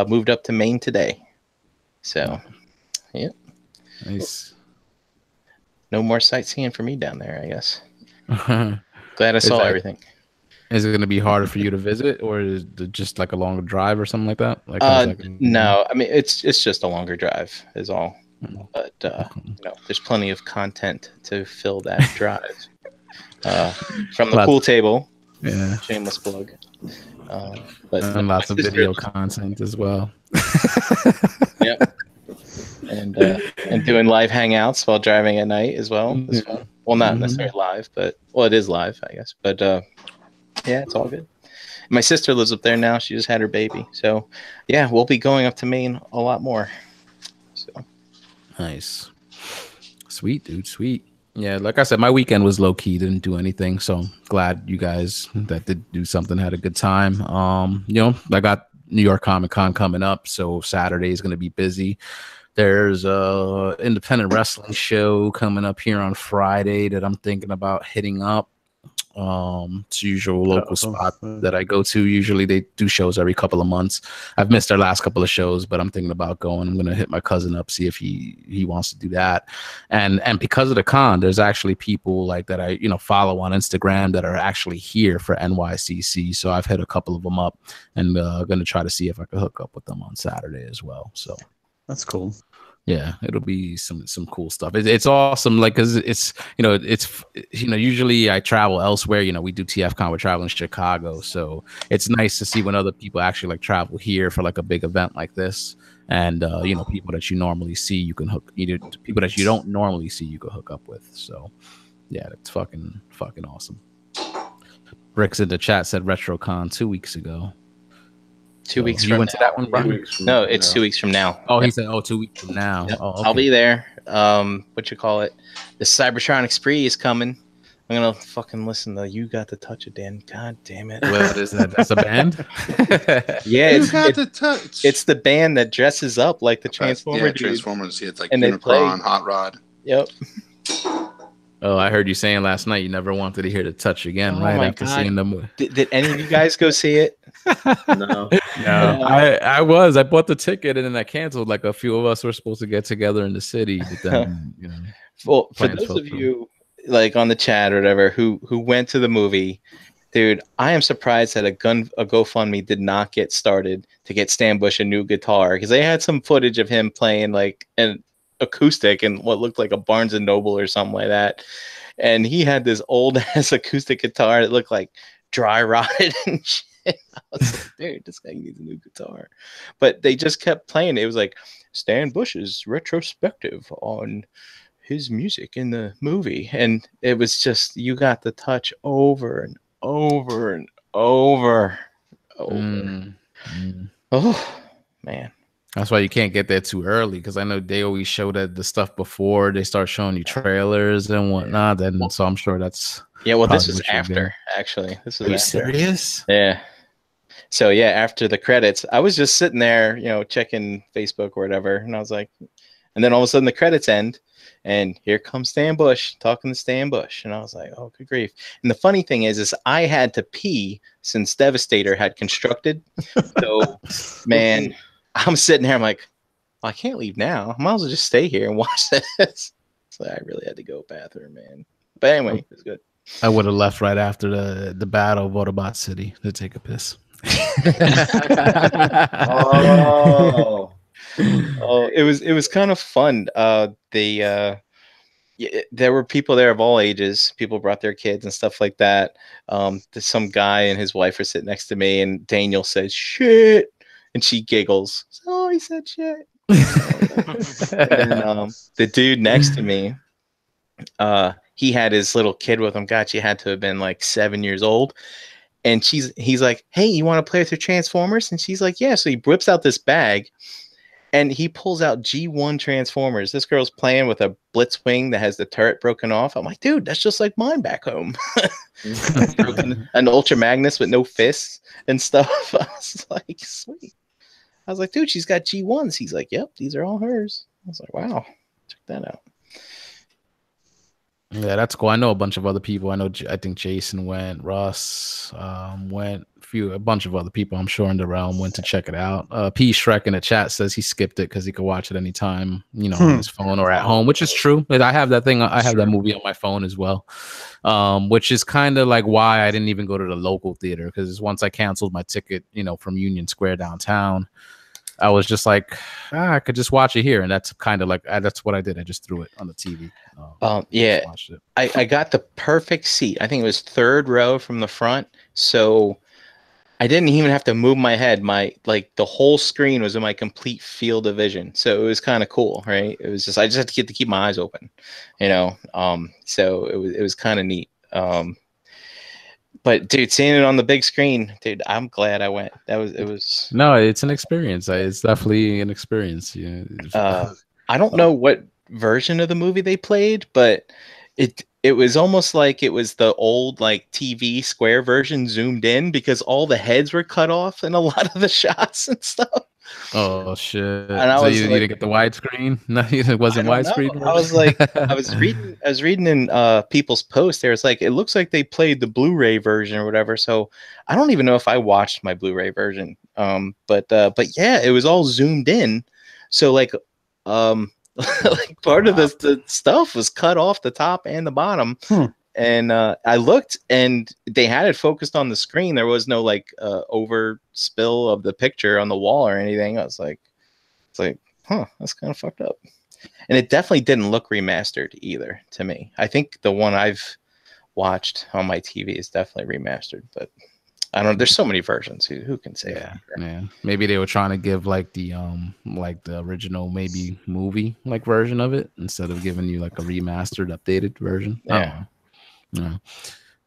moved up to Maine today. So, yeah. Nice. No more sightseeing for me down there, I guess. Glad I saw everything. Is it going to be harder for you to visit, or is it just like a longer drive or something like that? Like, no, I mean it's just a longer drive is all. But you know, there's plenty of content to fill that drive. From the pool table, yeah, shameless plug. But and lots of video content as well. Yep. And doing live hangouts while driving at night as well. It's fun. Well, not necessarily live, but it is live, I guess. But yeah, it's all good. My sister lives up there now. She just had her baby, so yeah, we'll be going up to Maine a lot more. So nice, sweet dude, sweet. Yeah, like I said, my weekend was low key. Didn't do anything, so glad you guys that did do something had a good time. You know, I got New York Comic Con coming up, so Saturday is going to be busy. There's a independent wrestling show coming up here on Friday that I'm thinking about hitting up. It's usual local spot that I go to. Usually they do shows every couple of months. I've missed their last couple of shows, but I'm thinking about going. I'm gonna hit my cousin up, see if he wants to do that. And because of the con, there's actually people like that I follow on Instagram that are actually here for NYCC. So I've hit a couple of them up and gonna try to see if I can hook up with them on Saturday as well. So that's cool. Yeah, it'll be some cool stuff. It's awesome, like, because it's usually I travel elsewhere. We do TFCon, we're traveling to Chicago, so it's nice to see when other people actually like travel here for like a big event like this, and people that you normally see you can people that you don't normally see you can hook up with. So yeah, it's fucking awesome. Bricks in the chat said RetroCon 2 weeks ago. 2 weeks you from went now. to that one, Brian? No, it's 2 weeks from now. Oh, he said, 2 weeks from now. Yep. Oh, okay. I'll be there. What you call it? The Cybertronic Spree is coming. I'm gonna fucking listen to You Got the Touch It, Dan. God damn it. What is that? That's a band? Yeah, touch. It's the band that dresses up like the Transformers. Yeah, Transformers. Yeah, it's like and Unicron, Hot Rod. Yep. Oh, I heard you saying last night you never wanted to hear the Touch again, right? After seeing the movie. Did any of you guys go see it? No. I bought the ticket and then I canceled. Like a few of us were supposed to get together in the city, but then Well, for those of you like on the chat or whatever who went to the movie, dude, I am surprised that a GoFundMe did not get started to get Stan Bush a new guitar, because they had some footage of him playing like an acoustic in what looked like a Barnes and Noble or something like that, and he had this old ass acoustic guitar that looked like dry rotted and shit. I was like, dude, this guy needs a new guitar. But they just kept playing it. It was like Stan Bush's retrospective on his music in the movie, and it was just You Got the Touch over and over and over. Oh man. That's why you can't get there too early, because I know they always show that the stuff before they start showing you trailers and whatnot. And so I'm sure that's this is after actually. This is Are you serious? Yeah. So yeah, after the credits, I was just sitting there, checking Facebook or whatever, and I was like, and then all of a sudden the credits end, and here comes Stan Bush talking to Stan Bush, and I was like, oh, good grief. And the funny thing is I had to pee since Devastator had constructed. So man. I'm sitting here. I'm like, well, I can't leave now. I might as well just stay here and watch this. So I really had to go bathroom, man. But anyway, it was good. I would have left right after the battle of Autobot City to take a piss. It was kind of fun. There were people there of all ages. People brought their kids and stuff like that. Some guy and his wife were sitting next to me, and Daniel says, "Shit." And she giggles. Oh, he said shit. And then the dude next to me, he had his little kid with him. God, she had to have been like 7 years old. And he's like, hey, you want to play with your Transformers? And she's like, yeah. So he whips out this bag and he pulls out G1 Transformers. This girl's playing with a Blitzwing that has the turret broken off. I'm like, dude, that's just like mine back home. An Ultra Magnus with no fists and stuff. I was like, sweet. I was like, dude, she's got G1s. He's like, yep, these are all hers. I was like, wow, check that out. Yeah, that's cool. I know a bunch of other people. I think Jason went, Russ went, a bunch of other people, I'm sure, in the realm went to check it out. P Shrek in the chat says he skipped it because he could watch it anytime, on his phone or at home, which is true. I have that thing. I have that movie on my phone as well, which is kind of like why I didn't even go to the local theater, because once I canceled my ticket, from Union Square downtown, I was just like, I could just watch it here. And that's kind of like, that's what I did. I just threw it on the TV. Yeah, I got the perfect seat. I think it was third row from the front. So I didn't even have to move my head. The whole screen was in my complete field of vision. So it was kind of cool, right? It was just, I just had to get to keep my eyes open, so it was kind of neat. But dude, seeing it on the big screen, dude, I'm glad I went. It was. No, it's an experience. It's definitely an experience. Yeah. I don't know what version of the movie they played, but it was almost like it was the old TV square version zoomed in, because all the heads were cut off in a lot of the shots and stuff. Oh shit! And so you didn't get the widescreen? No, it wasn't widescreen. I was like, I was reading in people's posts. There was like, it looks like they played the Blu-ray version or whatever. So I don't even know if I watched my Blu-ray version. But yeah, it was all zoomed in. So like part of the stuff was cut off the top and the bottom. And I looked, and they had it focused on the screen. There was no overspill of the picture on the wall or anything. I was like, that's kind of fucked up. And it definitely didn't look remastered either to me. I think the one I've watched on my TV is definitely remastered, but I don't know. There's so many versions. Who can say that? Yeah. Maybe they were trying to give the original maybe movie version of it, instead of giving you a remastered, updated version. Yeah. Yeah.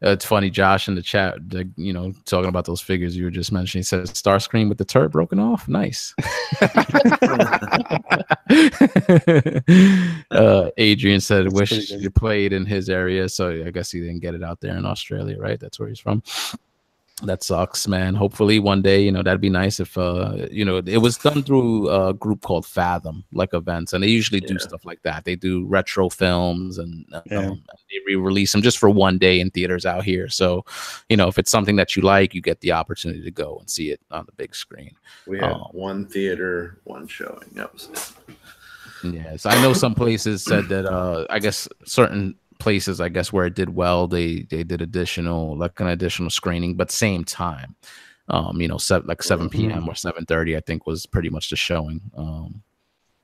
It's funny, Josh in the chat, talking about those figures you were just mentioning. He says Starscream with the turret broken off. Nice. Adrian said, wish you played in his area. So I guess he didn't get it out there in Australia, right? That's where he's from. That sucks, man. Hopefully one day, that'd be nice if, it was done through a group called Fathom, events, and they usually do stuff like that. They do retro films and they re-release them just for one day in theaters out here. So, if it's something that you like, you get the opportunity to go and see it on the big screen. We had one theater, one showing. That was it. Yes, I know some places said that. I guess certain places, where it did well, they did an additional screening, but same time, 7 p.m. or 7:30, I think, was pretty much the showing,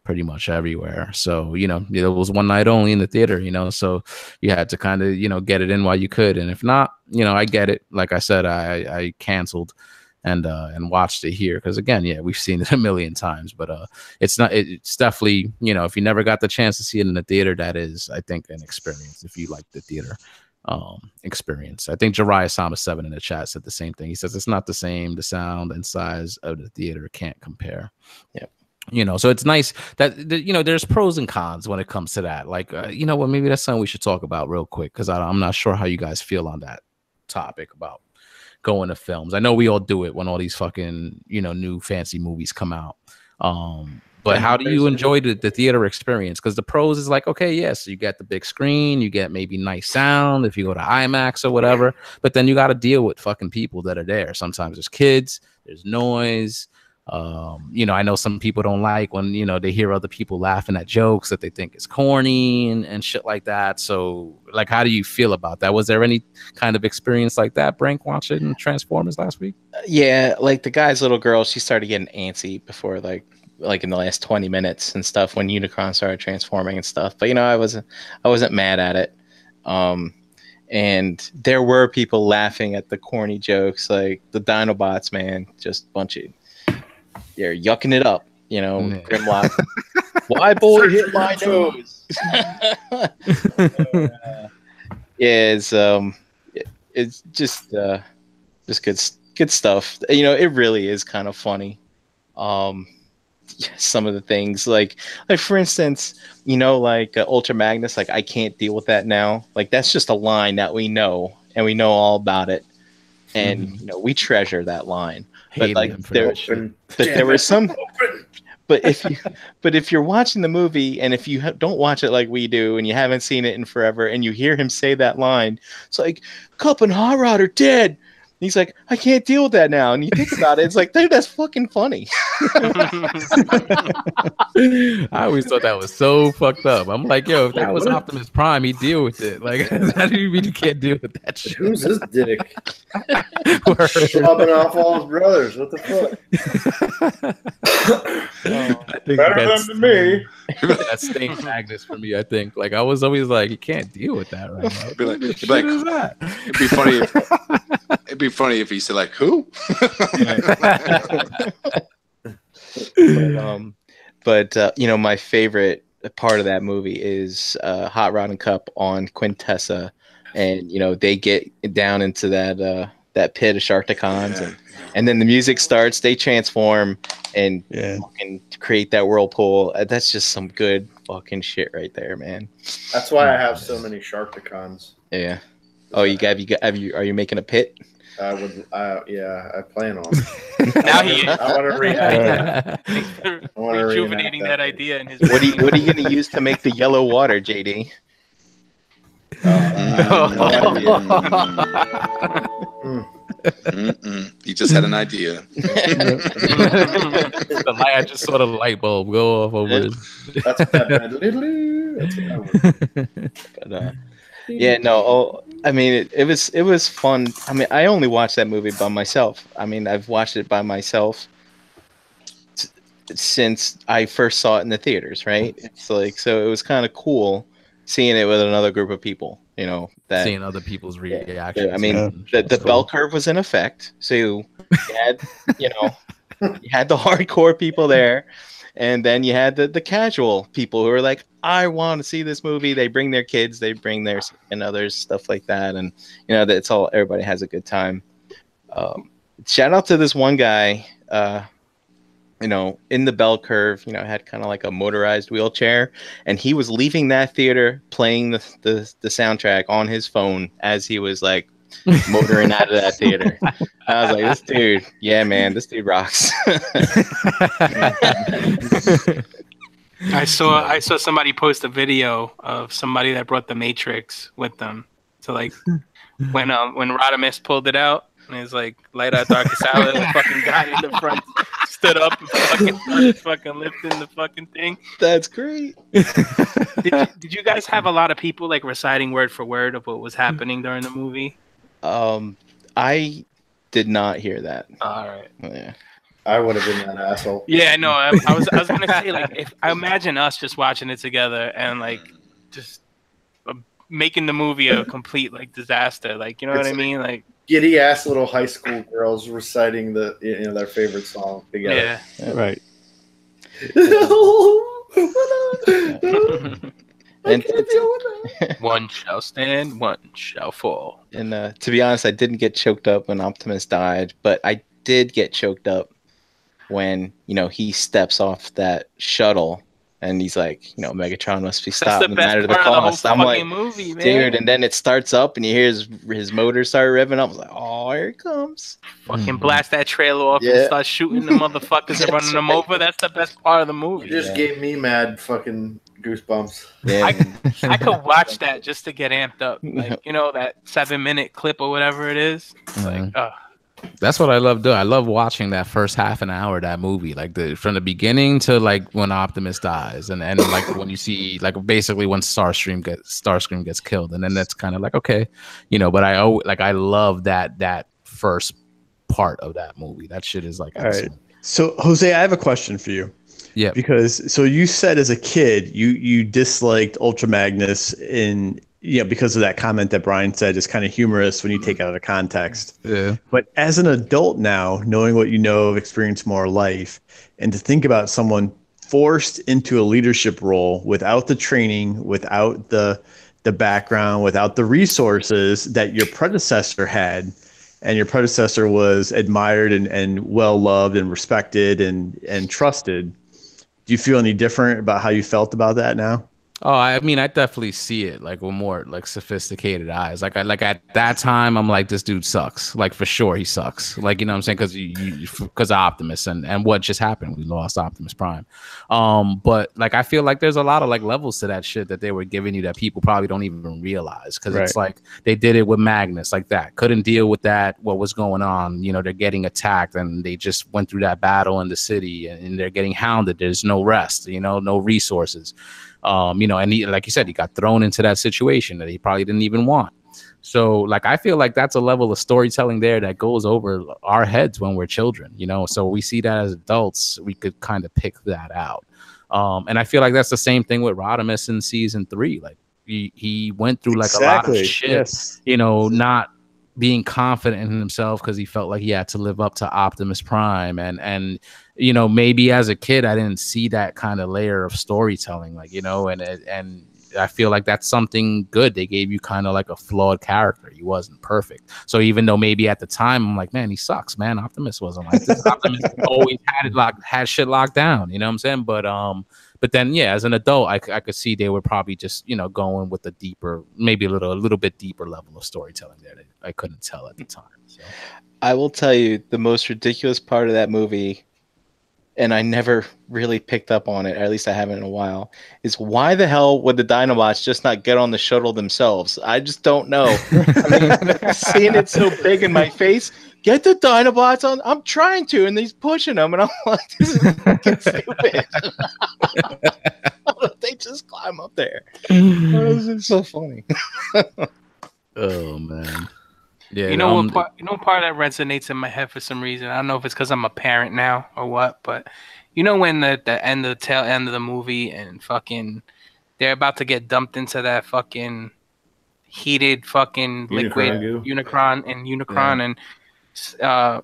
pretty much everywhere. So it was one night only in the theater, so you had to kind of get it in while you could, and if not, I get it. Like I said, I canceled and watched it here, because again, we've seen it a million times, but it's definitely, if you never got the chance to see it in the theater, that is, I think, an experience if you like the theater experience. I think Jariah Sama 7 in the chat said the same thing. He says it's not the same. The sound and size of the theater can't compare. So it's nice that there's pros and cons when it comes to that. Maybe that's something we should talk about real quick, because I'm not sure how you guys feel on that topic about going to films. I know we all do it when all these fucking new fancy movies come out, but how do you enjoy the theater experience? Because the pros is okay, yes, you get the big screen, you get maybe nice sound if you go to IMAX or whatever, but then you got to deal with fucking people that are there. Sometimes there's kids, there's noise. I know some people don't like when they hear other people laughing at jokes that they think is corny and shit like that. So how do you feel about that? Was there any kind of experience like that, Brank, watching Transformers last week? Yeah, the guy's little girl, she started getting antsy before in the last 20 minutes and stuff, when Unicron started transforming and stuff. But I wasn't mad at it. And there were people laughing at the corny jokes, like the Dinobots, man, just bunch of, they're yucking it up. Grimlock. Why boy hit my nose? It's just good stuff. It really is kind of funny. Some of the things like for instance, Ultra Magnus, like I can't deal with that now. Like that's just a line that we know and we know all about it, and we treasure that line. But like there were some. But if you're watching the movie and if you don't watch it like we do and you haven't seen it in forever and you hear him say that line, it's like Cup and Hot Rod are dead. And he's like, I can't deal with that now. And you think about it, it's like, dude, that's fucking funny. I always thought that was so fucked up. I'm like, yo, if that was Optimus Prime, he'd deal with it. Like, how do you mean you can't deal with that shit? Who's his dick? Swapping off all his brothers. What the fuck? I think Better than me. That's stained Magnus for me. I think. Like, I was always like, you can't deal with that right now. It'd be funny. It'd be funny if he said like, who? But my favorite part of that movie is Hot Rod and Cup on Quintessa, and they get down into that pit of Sharkticons, and then the music starts, they transform and create that whirlpool. That's just some good fucking shit right there, man. That's why I have so many Sharkticons. Yeah. Oh, are you making a pit? I plan on. Now he is. I want to reenact that. Rejuvenating that idea in his. What are you going to use to make the yellow water, JD? He just had an idea. I just saw the light bulb go off over it. That's what that I mean, it was fun. I mean, I only watched that movie by myself. I mean, I've watched it by myself since I first saw it in the theaters, right? It's like, so it was kind of cool seeing it with another group of people, seeing other people's reactions. I mean, the bell curve was in effect. So you had, you had the hardcore people there. And then you had the casual people who are like, I want to see this movie. They bring their kids, they bring their and others, stuff like that. And, that's all, everybody has a good time. Shout out to this one guy, in the bell curve, had kind of like a motorized wheelchair. And he was leaving that theater playing the soundtrack on his phone as he was like motoring out of that theater. I was like, this dude, yeah, man, this dude rocks. I saw somebody post a video of somebody that brought the Matrix with them. So like when Rodimus pulled it out and it's like light out darkest hour, the fucking guy in the front stood up and fucking lifting the fucking thing. That's great. Did you guys have a lot of people like reciting word for word of what was happening during the movie? I did not hear that. All right. Yeah. I would have been that asshole. Yeah, no, I was gonna say, like, if I imagine us just watching it together and like just making the movie a complete like disaster, like, you know what I mean, like giddy ass little high school girls reciting their favorite song together. Yeah. Right. And one shall stand, one shall fall. And to be honest, I didn't get choked up when Optimus died, but I did get choked up when he steps off that shuttle and he's like, Megatron must be stopped no matter the cost. I'm like, movie, man. Dude, and then it starts up and you hear his motor start revving up. I was like, oh, here it comes. Fucking blast that trailer off and start shooting the motherfuckers and running them over. That's the best part of the movie. You just gave me mad fucking goosebumps. Yeah. I could watch that just to get amped up. Like, that 7-minute clip or whatever it is. Like, that's what I love doing. I love watching that first half an hour of that movie, like from the beginning to like when Optimus dies, and like when you see like basically when Starscream gets killed, and then that's kind of like okay, But I love that first part of that movie. That shit is like awesome. All right. So Jose, I have a question for you. Yeah. Because you said as a kid you disliked Ultra Magnus in because of that comment that Brian said, is kind of humorous when you take it out of context. Yeah. But as an adult now, knowing what you know of Experience More Life, and to think about someone forced into a leadership role without the training, without the background, without the resources that your predecessor had, and your predecessor was admired and well loved and respected and trusted. Do you feel any different about how you felt about that now? Oh, I mean, I definitely see it like with more like sophisticated eyes. Like at that time, I'm like, this dude sucks. Like for sure, he sucks. Like, you know what I'm saying? Because of Optimus and what just happened, we lost Optimus Prime. But like I feel like there's a lot of like levels to that shit that they were giving you that people probably don't even realize, because it's like they did it with Magnus like that. Couldn't deal with that. What was going on? You know, they're getting attacked and they just went through that battle in the city and they're getting hounded. There's no rest. You know, no resources. You know, and he, like you said, he got thrown into that situation that he probably didn't even want. So like, I feel like that's a level of storytelling there that goes over our heads when we're children, you know, so we see that as adults, we could kind of pick that out. And I feel like that's the same thing with Rodimus in season 3. Like he went through like a lot of shit, you know, not being confident in himself because he felt like he had to live up to Optimus Prime. And you know, maybe as a kid, I didn't see that kind of layer of storytelling, like, you know, and I feel like that's something good. They gave you kind of like a flawed character. He wasn't perfect. So even though maybe at the time I'm like, man, he sucks, man. Optimus wasn't like this. Optimus always had shit locked down. You know what I'm saying? But then, yeah, as an adult, I could see they were probably just, you know, going with a deeper, maybe a little bit deeper level of storytelling there that I couldn't tell at the time. So. I will tell you the most ridiculous part of that movie, and I never really picked up on it, or at least I haven't in a while, is why the hell would the Dinobots just not get on the shuttle themselves? I just don't know. I mean, seeing it so big in my face, get the Dinobots on. I'm trying to, and he's pushing them, and I'm like, this is fucking stupid. They just climb up there. This is so funny. Oh man. Yeah, you know what part that resonates in my head for some reason. I don't know if it's because I'm a parent now or what, but you know when the tail end of the movie and fucking they're about to get dumped into that fucking heated fucking liquid Unicron and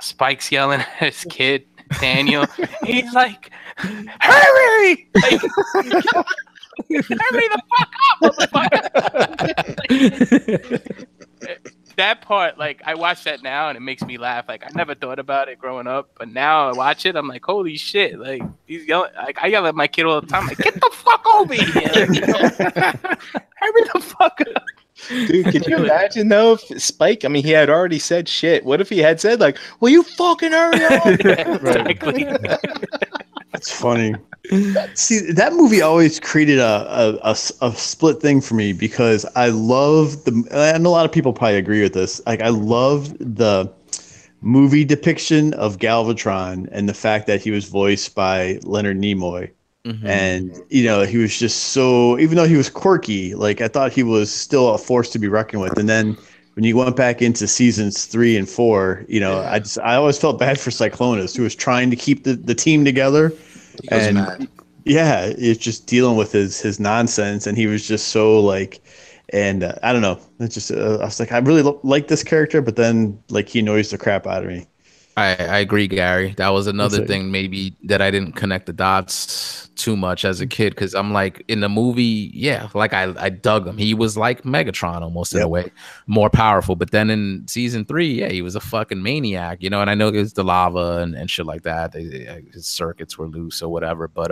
Spike's yelling at his kid Daniel. He's like, "Hurry! Like, hurry the fuck up, motherfucker!" That part, like, I watch that now and it makes me laugh. Like, I never thought about it growing up, but now I watch it, I'm like, holy shit! Like, he's yelling. Like, I yell at my kid all the time, like, get the fuck over here! Like, you know, hurry the fuck up. Dude, could you imagine though if Spike, I mean, he had already said shit. What if he had said like, will you fucking hurry up? Exactly. That's funny. See, that movie always created a split thing for me because I love and a lot of people probably agree with this. Like, I love the movie depiction of Galvatron and the fact that he was voiced by Leonard Nimoy. Mm-hmm. And, you know, he was just so, even though he was quirky, like, I thought he was still a force to be reckoned with. And then when you went back into seasons 3 and 4, you know, I always felt bad for Cyclonus, who was trying to keep the team together. And mad. Yeah, it's just dealing with his nonsense. And he was just so like, and I don't know. It's just, I was like, I really like this character, but then like he annoys the crap out of me. I agree, Gary. That was another thing maybe that I didn't connect the dots too much as a kid, because I'm like, in the movie, yeah, like I dug him. He was like Megatron almost in a way, more powerful. But then in season 3, yeah, he was a fucking maniac, you know. And I know there's the lava and shit like that. His circuits were loose or whatever. But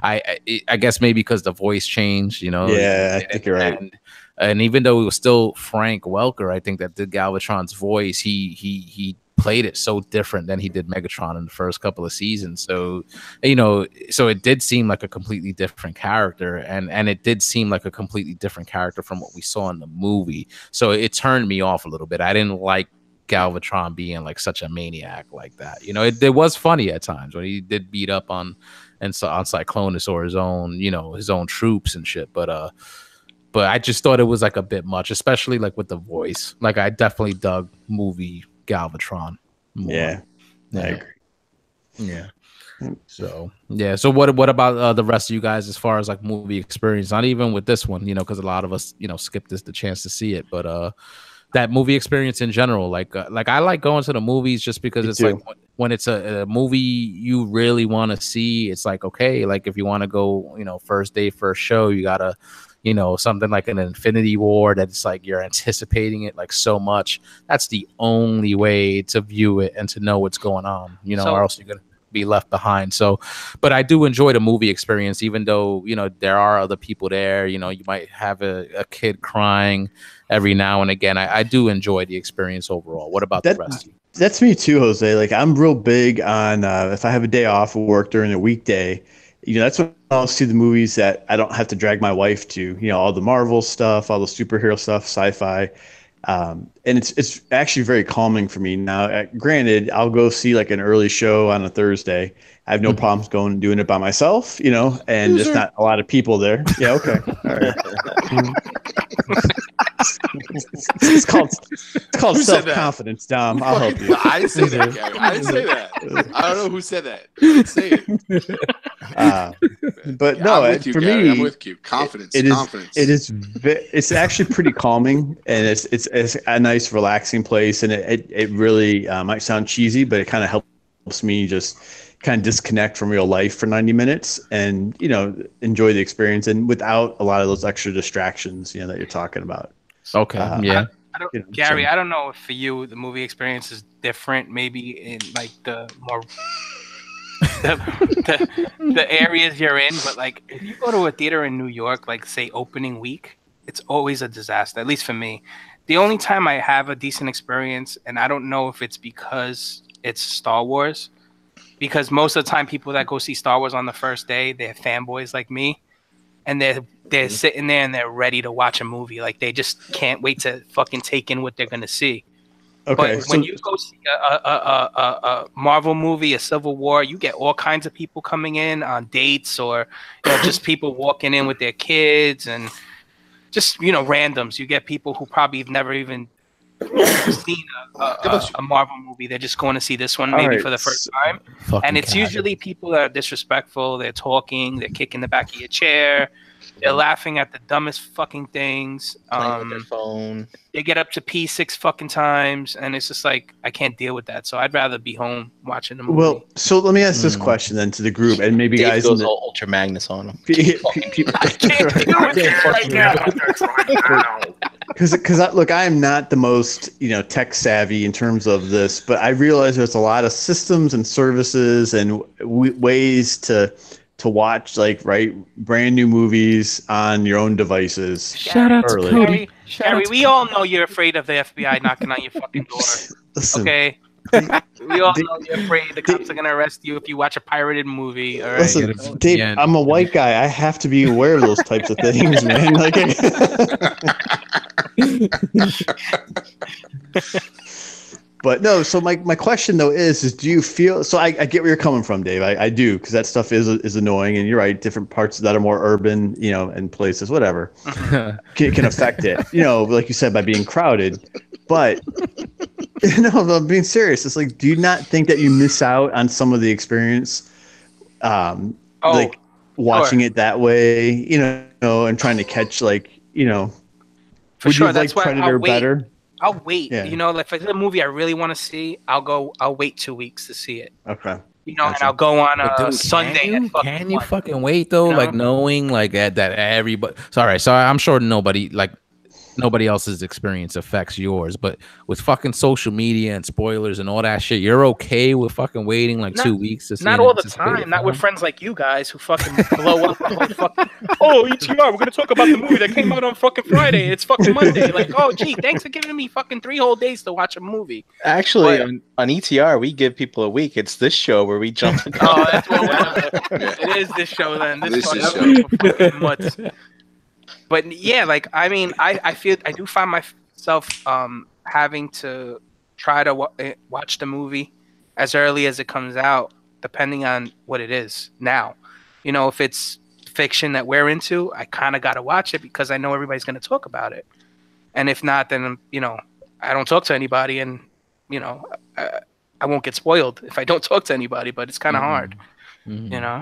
I guess maybe because the voice changed, you know. Yeah, I think you're right. And even though it was still Frank Welker, I think that did Galvatron's voice, he played it so different than he did Megatron in the first couple of seasons. So, you know, so it did seem like a completely different character, and it did seem like a completely different character from what we saw in the movie. So it turned me off a little bit. I didn't like Galvatron being like such a maniac like that. You know, it was funny at times when he did beat up on Cyclonus or his own troops and shit. But I just thought it was like a bit much, especially like with the voice. Like, I definitely dug movie Galvatron more. Yeah, I agree. Yeah. So yeah. So what about the rest of you guys as far as like movie experience? Not even with this one, because a lot of us, skipped the chance to see it, but that movie experience in general, like I like going to the movies just because Me it's too. like when it's a movie you really want to see, it's like, okay, like if you want to go, first day, first show, you gotta, something like an Infinity War that's like you're anticipating it like so much. That's the only way to view it and to know what's going on, or else you're gonna be left behind. So, but I do enjoy the movie experience, even though there are other people there. You might have a kid crying every now and again. I do enjoy the experience overall. What about the rest? That's me too, Jose. Like I'm real big on if I have a day off of work during a weekday, that's when I'll see the movies that I don't have to drag my wife to. All the Marvel stuff, all the superhero stuff, sci-fi. And it's actually very calming for me. Now, granted, I'll go see like an early show on a Thursday. I have no problems going and doing it by myself, and there's not a lot of people there. Yeah, okay. All right. It's called self-confidence, Dom. I'll help you. I didn't say that, Gary. I didn't say that. I don't know who said that. I didn't say it. But no, I'm with you, for Gary. me, I'm with you. Confidence. Confidence. It's actually pretty calming, and it's a nice, relaxing place, and it really might sound cheesy, but it kind of helps me just kind of disconnect from real life for 90 minutes and enjoy the experience, and without a lot of those extra distractions that you're talking about. Okay. Yeah. Gary, I don't know if for you the movie experience is different, maybe in like the more the areas you're in, but like if you go to a theater in New York, like say opening week, it's always a disaster, at least for me. The only time I have a decent experience, and I don't know if it's because it's Star Wars, because most of the time people that go see Star Wars on the first day, they're fanboys like me, and they're sitting there and they're ready to watch a movie. Like they just can't wait to fucking take in what they're gonna see. Okay, but when you go see a Marvel movie, a Civil War, you get all kinds of people coming in on dates, or just people walking in with their kids, and just randoms. You get people who probably have never even seen a Marvel movie. They're just going to see this one maybe for the first time, and it's usually people that are disrespectful. They're talking, they're kicking the back of your chair, they're laughing at the dumbest fucking things. Playing with their phone. They get up to pee 6 fucking times, and it's just like I can't deal with that. So I'd rather be home watching the movie. Well, so let me ask this question then to the group, and maybe Dave guys goes all Ultra Magnus on them. I can't do it right now. Because look, I am not the most tech savvy in terms of this, but I realize there's a lot of systems and services and ways to watch brand new movies on your own devices. Shout out to Cody. Gary, we all know you're afraid of the FBI knocking on your fucking door. Listen, okay. We all know you're afraid the cops are gonna arrest you if you watch a pirated movie. All right. Listen, Dave, I'm a white guy. I have to be aware of those types of things, man. But no, so my question though is do you feel, so I get where you're coming from, Dave. I do, because that stuff is annoying, and you're right, different parts that are more urban, and places, whatever, can affect it, like you said, by being crowded. But no, I'm being serious. It's like, do you not think that you miss out on some of the experience, like watching it that way, and trying to catch For would sure, you that's like why Predator better? I'll wait. Yeah. If it's a movie I really want to see, I'll wait 2 weeks to see it. Okay. And I'll go on a Dude, Sunday. Can you fucking wait though? Like knowing that everybody. Sorry, I'm sure nobody else's experience affects yours, but with fucking social media and spoilers and all that shit, you're okay with fucking waiting 2 weeks to see. Not all the time. Not with friends like you guys who fucking blow up the whole fucking. Oh, ETR, we're gonna talk about the movie that came out on fucking Friday. It's fucking Monday. Like, oh, gee, thanks for giving me fucking 3 whole days to watch a movie. Actually, on ETR, we give people a week. It's this show where we jump. Oh, that's what it is. This show then. This fucking mutts. But yeah, I feel I do find myself having to try to watch the movie as early as it comes out, depending on what it is. Now, if it's fiction that we're into, I kind of got to watch it because I know everybody's going to talk about it. And if not, then I don't talk to anybody, and I'm I won't get spoiled if I don't talk to anybody. But it's kind of hard, you know.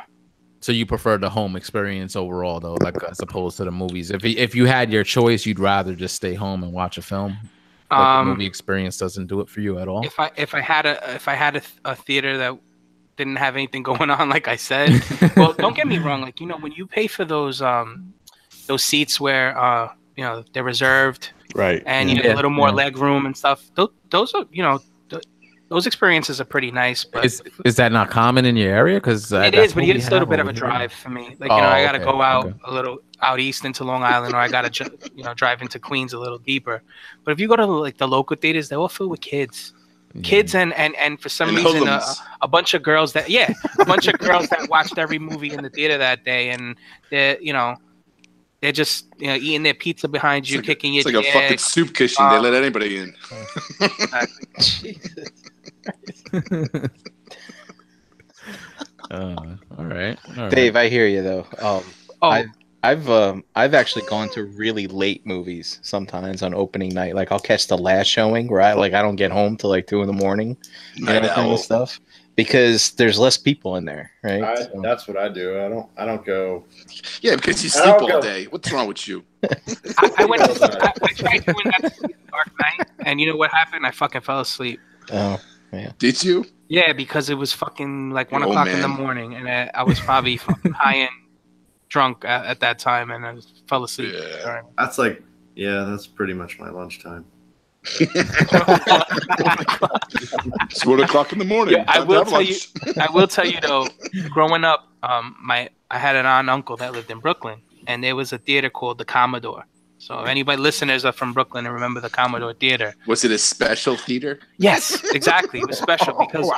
So you prefer the home experience overall, though, like as opposed to the movies. If you had your choice, you'd rather just stay home and watch a film. Like the movie experience doesn't do it for you at all. If I had a theater that didn't have anything going on, like I said, well, don't get me wrong. Like, you know, when you pay for those seats where you know, they're reserved, right, and you have a little more leg room and stuff. Those are, you know. Those experiences are pretty nice, but is that not common in your area? Because it is, but it's a little bit of a drive for me. Like, you know, I got to go out a little out east into Long Island, or I got to drive into Queens a little deeper. But if you go to like the local theaters, they're all filled with kids, and for some reason a bunch of girls that watched every movie in the theater that day, and they're just eating their pizza behind you, kicking your chair. It's like a fucking soup kitchen. They let anybody in. Jesus. All right. Dave, I hear you though. I've actually gone to really late movies sometimes on opening night. Like I'll catch the last showing where I don't get home till like 2 a.m. Kind of stuff, because there's less people in there, right? That's what I do. I don't go. Yeah, because you sleep all day. What's wrong with you? I tried doing that Dark Knight, and you know what happened? I fucking fell asleep. Oh, yeah. Did you? Yeah, because it was fucking like 1 o'clock in the morning, and I was probably fucking high and drunk at that time, and I fell asleep. Yeah. That's pretty much my lunchtime. It's 1 o'clock in the morning. Yeah, I will tell you though, growing up, I had an aunt and uncle that lived in Brooklyn, and there was a theater called the Commodore. So if anybody listeners are from Brooklyn and remember the Commodore Theater. Was it a special theater? Yes, exactly. It was special because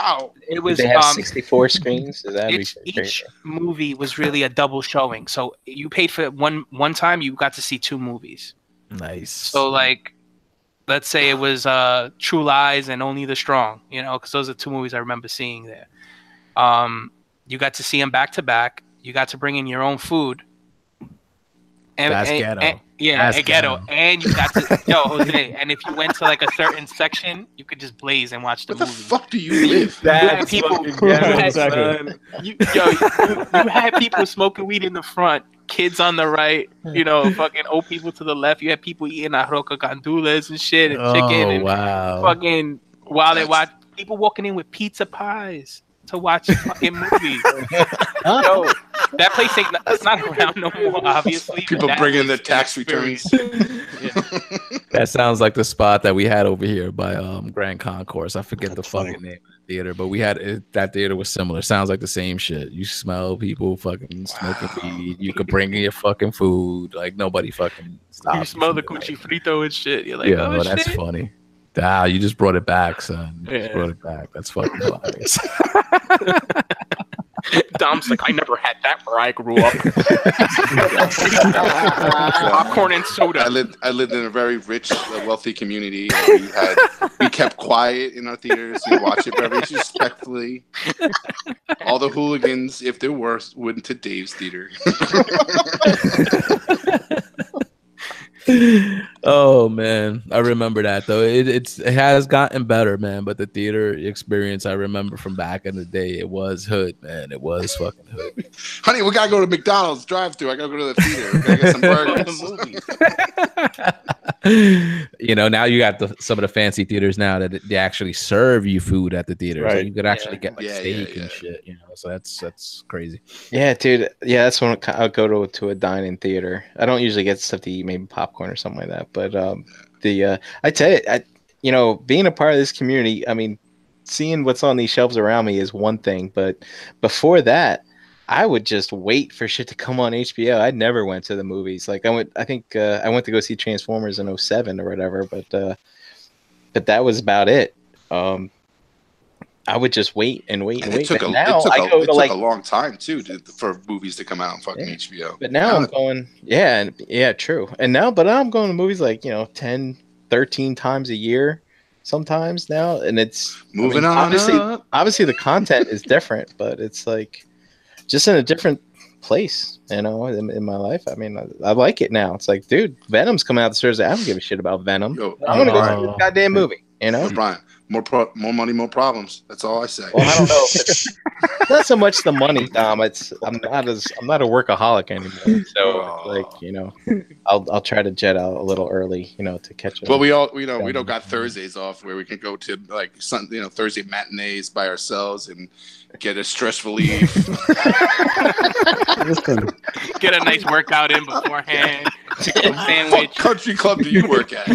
it was. They have 64 screens. Each movie was really a double showing. So you paid for one time, you got to see 2 movies. Nice. So like, let's say it was True Lies and Only the Strong, because those are 2 movies I remember seeing there. You got to see them back to back. You got to bring in your own food. That's ghetto. Ghetto. And you got to Jose. And if you went to like a certain section, you could just blaze and watch the movie. Where the fuck do you live? You had people smoking weed in the front, kids on the right, fucking old people to the left. You had people eating arroca gandules and shit and chicken and fucking while they watch people walking in with pizza pies to watch fucking movies. Yo, that place it's not around no more, obviously. People bring in their tax returns. That sounds like the spot that we had over here by Grand Concourse. I forget the fucking name of the theater, but we had that theater was similar. Sounds like the same shit. You smell people fucking smoking weed. You could bring in your fucking food. Like nobody fucking stops. You smell the cuchi frito and shit. You're like, yeah, that's funny. You just brought it back, son. You just brought it back. That's fucking hilarious. Dom's like, I never had that where I grew up. Popcorn and soda. I lived in a very rich, wealthy community. We kept quiet in our theaters. We watched it very respectfully. All the hooligans, if there were, went to Dave's theater. Oh man, I remember that though. It has gotten better, man. But the theater experience I remember from back in the day, it was hood, man. It was fucking hood. Honey, we gotta go to McDonald's drive-thru. I gotta go to the theater. We gotta get some burgers. Now you got some of the fancy theaters now that they actually serve you food at the theater, right. So you could actually get like steak and shit. So that's crazy. Yeah, dude. Yeah, that's when I'll go to a dine-in theater. I don't usually get stuff to eat, maybe popcorn or something like that. But I tell you, being a part of this community, I mean, seeing what's on these shelves around me is one thing, but before that, I would just wait for shit to come on HBO. I never went to the movies. Like I went to go see Transformers in 2007 or whatever, but that was about it. I would just wait and wait and wait. It took a long time too for movies to come out on fucking HBO. But now I'm going, true. And now I'm going to movies like 10, 13 times a year, sometimes now, and it's moving on. Obviously, the content is different, but it's like just in a different place, in my life. I mean, I like it now. It's like, dude, Venom's coming out this Thursday. I don't give a shit about Venom. I'm gonna go see this goddamn movie. more money, more problems. That's all I say. Well, I don't know. It's not so much the money, Dom. I'm not a workaholic anymore. So like, I'll try to jet out a little early, to catch up. Well, we don't got Thursdays off where we can go to like Thursday matinees by ourselves and get a stress relief. Get a nice workout in beforehand. Chicken sandwich. What country club do you work at?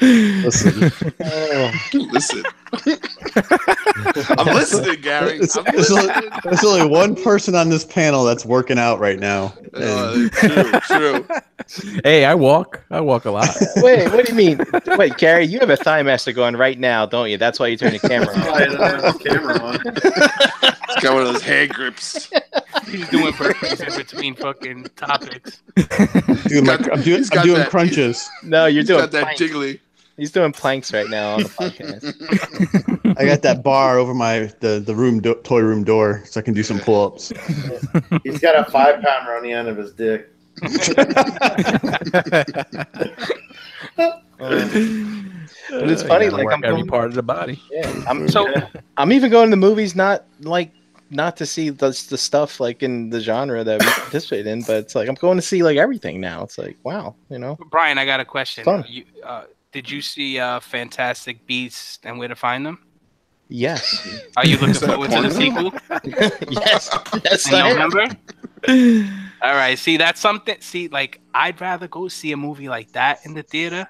Listen. Listen. I'm listening, Gary. There's only one person on this panel that's working out right now. True. Hey, I walk a lot. Wait, what do you mean? Wait, Gary, you have a Thigh Master going right now, don't you? That's why you turn the camera on. He's got one of those hand grips. He's doing burpees in between fucking topics. I'm doing crunches. No, you're doing got that jiggly. He's doing planks right now on the podcast. I got that bar over the toy room door, so I can do some pull-ups. He's got a 5-pounder on the end of his dick. But it's funny, like I'm every part of the body. Yeah, I'm even going to the movies not to see the stuff like in the genre that we participate in, but it's like I'm going to see like everything now. It's like wow, Brian, I got a question. Fun. Did you see Fantastic Beasts and Where to Find Them? Yes. Are you looking forward to the sequel? Yes. In November? All right. See, that's something. See, like, I'd rather go see a movie like that in the theater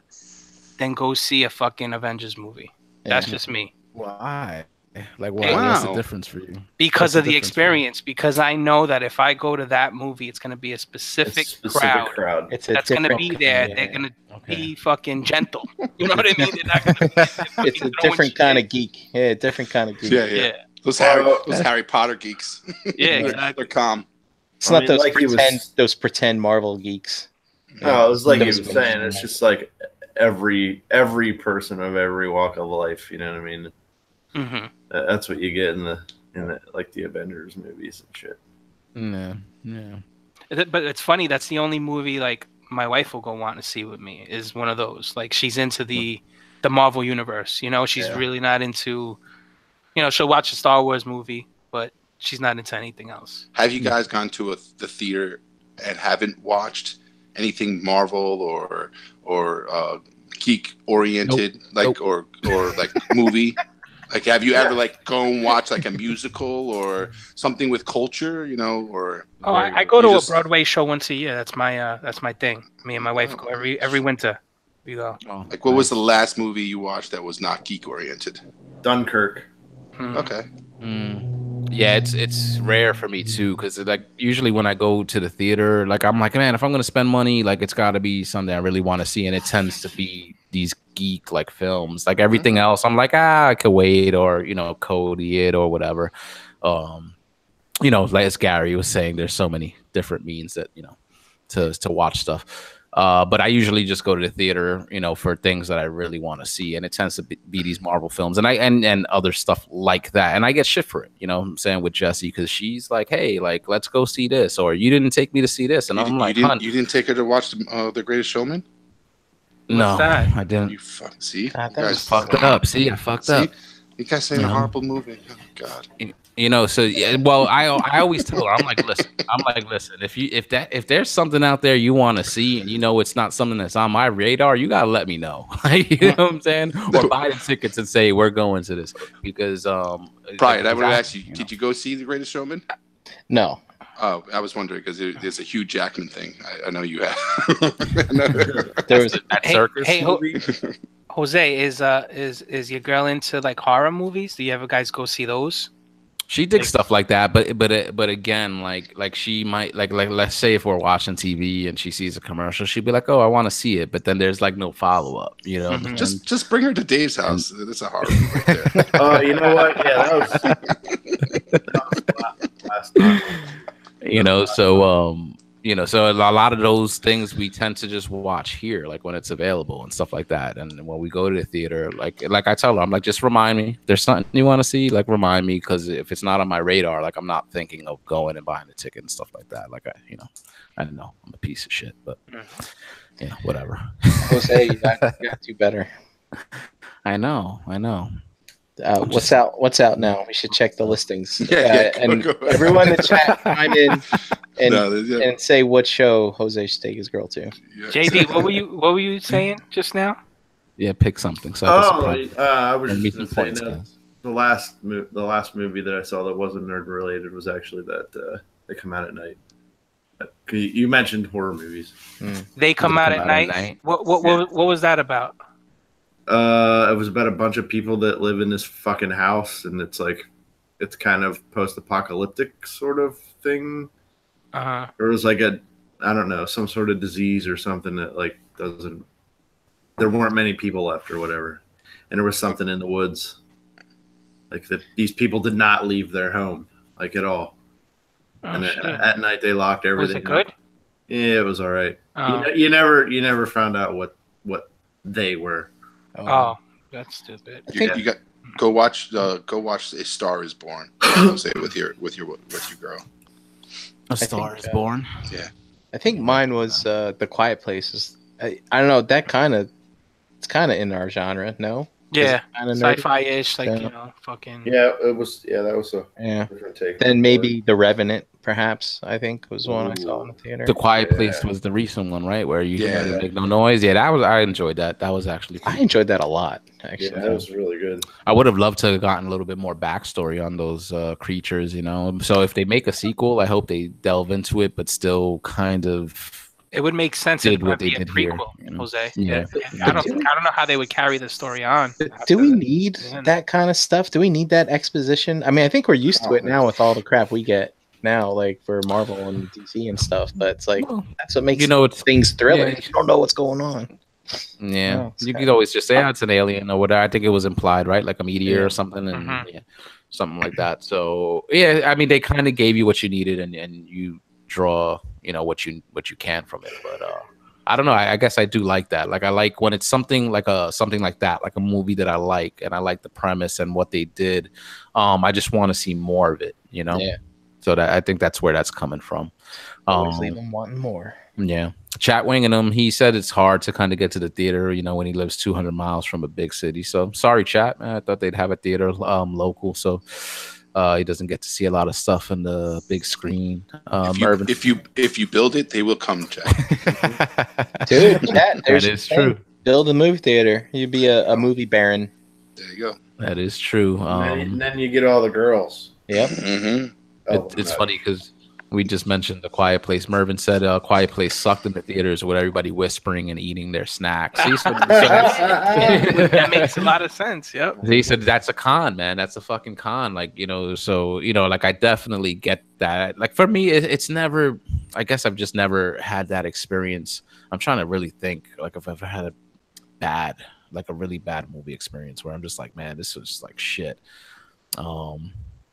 than go see a fucking Avengers movie. That's just me. Why? Like, what's the difference for you? Because of the experience. Because I know that if I go to that movie, it's going to be a specific crowd. That's going to be there. Yeah. They're going to be fucking gentle. You know what I mean? They're not going to be it's a different kind of geek. Yeah, different kind of geek. Yeah. Those Harry Potter geeks. Yeah, exactly. They're calm. It's not those pretend Marvel geeks. No, it was like he was saying. It's just like every person of every walk of life. You know what I mean? Mm-hmm. That's what you get in the like the Avengers movies and shit. Yeah. But it's funny. That's the only movie like my wife will go want to see with me. Is one of those like she's into the Marvel universe. She's really not into. She'll watch a Star Wars movie, but she's not into anything else. Have you guys gone to the theater and haven't watched anything Marvel or geek oriented or like movie? Like, have you ever like go and watch like a musical or something with culture? Or I go to a Broadway show once a year. That's my thing. Me and my wife go every winter. We go. Like, what was the last movie you watched that was not geek oriented? Dunkirk. Okay. Yeah, it's rare for me too, because like usually when I go to the theater, like I'm like, man, if I'm gonna spend money, like it's got to be something I really want to see, and it tends to be these geek like films. Like everything else, I'm like, I could wait, or Cody it or whatever. Like as Gary was saying, there's so many different means that to watch stuff. But I usually just go to the theater, for things that I really want to see, and it tends to be these Marvel films and other stuff like that. And I get shit for it, I'm saying, with Jessie, because she's like, "Hey, like let's go see this," or "You didn't take me to see this," and I'm like, "You didn't take her to watch The Greatest Showman?" No, that? I didn't. You see, God, you guys fucked up. See, I fucked up. You guys saying a horrible movie. Oh God. So yeah, well, I always tell her, I'm like, listen, if there's something out there you want to see, and it's not something that's on my radar, you gotta let me know. Like, you know what I'm saying? Or buy the tickets and say we're going to this, because Brian, I would ask you, did you go see The Greatest Showman? No. Oh, I was wondering, because there's a Hugh Jackman thing. I know you have. There was that circus movie. Jose, is your girl into like horror movies? Do you ever guys go see those? She digs stuff like that, but again, like she might like let's say if we're watching TV and she sees a commercial, she'd be like, "Oh, I want to see it," but then there's like no follow up, Mm-hmm. Just bring her to Dave's house. That's a horror movie right there. Oh, you know what? Yeah, that was last time. So You know, so a lot of those things we tend to just watch here, like when it's available and stuff like that. And when we go to the theater, like I tell her, I'm like, just remind me. If there's something you want to see, like remind me, because if it's not on my radar, like I'm not thinking of going and buying the ticket and stuff like that. Like I don't know, I'm a piece of shit, but whatever. Jose, you got to better. I know. What's out now? We should check the listings. Yeah, and go. Everyone in the chat chime in and say what show Jose should take his girl to. Yeah. JD, what were you saying just now? Yeah, pick something. So I was just making going to say points, the last movie that I saw that wasn't nerd related was actually that They Come Out at Night. You mentioned horror movies. They Come Out at Night. What was that about? It was about a bunch of people that live in this fucking house, and it's kind of post-apocalyptic sort of thing. Or it was like I don't know, some sort of disease or something that like doesn't. There weren't many people left or whatever, and there was something in the woods, like that. These people did not leave their home like at all. And at night they locked everything. Was it good? Up. Yeah, it was all right. You never found out what they were. Oh, that's stupid. You got go watch A Star Is Born. Say with your girl. A Star Is Born. Yeah. I think mine was The Quiet Place. I don't know. It's kind of in our genre. No. Yeah, sci-fi-ish, like fucking. Yeah, it was. Yeah, that was a different take. Then maybe The Revenant, perhaps. I think was one I saw in the theater. The Quiet Place was the recent one, right? Where you didn't make no noise. Yeah, I enjoyed that. That was actually cool. I enjoyed that a lot. Actually, that was really good. I would have loved to have gotten a little bit more backstory on those creatures. So if they make a sequel, I hope they delve into it, but still kind of. It would make sense if it would be a prequel, Jose. Yeah. I don't know how they would carry the story on. Do we need that kind of stuff? Do we need that exposition? I mean, I think we're used to it now with all the crap we get now, like for Marvel and DC and stuff. But it's like that's what makes things thrilling. You don't know what's going on. Yeah, you could always just say it's an alien or whatever. I think it was implied, right? Like a meteor or something, and something like that. So yeah, I mean, they kind of gave you what you needed, and you draw. What you can from it, but I don't know. I guess I do like that. Like I like when it's something like that, like a movie that I like, and I like the premise and what they did. I just want to see more of it, Yeah. So that I think that's where that's coming from. Always leave them wanting more. Yeah. Chat winging him. He said it's hard to kind of get to the theater, when he lives 200 miles from a big city. So sorry, chat. Man, I thought they'd have a theater local. So. He doesn't get to see a lot of stuff in the big screen. If you build it, they will come, Jack. Dude, that is true. Build a movie theater. You'd be a movie baron. There you go. That is true. And then you get all the girls. Yep. Mm-hmm. It's funny because we just mentioned The Quiet Place. Mervin said Quiet Place sucked in the theaters with everybody whispering and eating their snacks. That makes a lot of sense. Yep. He said that's a con, man. That's a fucking con. Like, so, like I definitely get that. Like for me, it's never, I guess I've just never had that experience. I'm trying to really think like if I've ever had a really bad movie experience where I'm just like, man, this was like shit.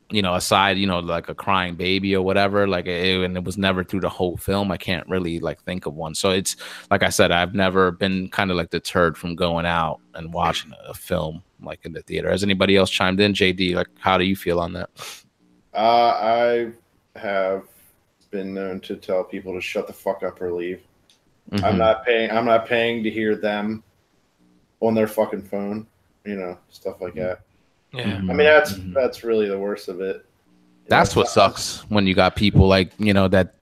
Aside, like a crying baby or whatever, and it was never through the whole film. I can't really like think of one. So it's like I said, I've never been kind of like deterred from going out and watching a film like in the theater. Has anybody else chimed in? JD, like, how do you feel on that? I have been known to tell people to shut the fuck up or leave. Mm-hmm. I'm not paying to hear them on their fucking phone, stuff like that. Yeah, I mean that's really the worst of it. That's what sucks when you got people like that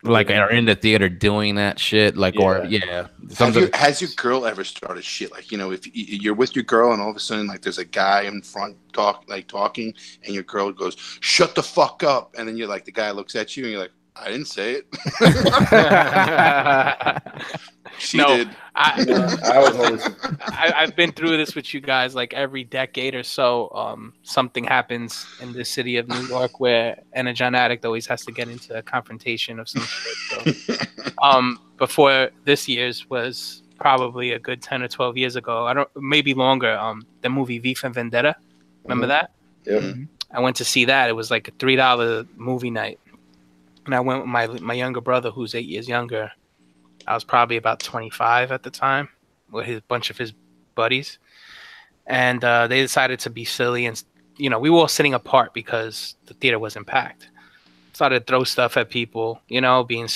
like are in the theater doing that shit. Like Has your girl ever started shit? Like if you're with your girl and all of a sudden like there's a guy in front talking and your girl goes shut the fuck up, and then you're like the guy looks at you and you're like I didn't say it. She did. I've been through this with you guys. Like every decade or so, something happens in the city of New York where an Energon addict always has to get into a confrontation of some sort. So, before this year's was probably a good 10 or 12 years ago. Maybe longer. The movie V for Vendetta. Remember that? Yeah. I went to see that. It was like a $3 movie night. and I went with my younger brother, who's 8 years younger. I was probably about 25 at the time, with his bunch of his buddies, and they decided to be silly, and we were all sitting apart because the theater wasn't packed. Started to throw stuff at people, being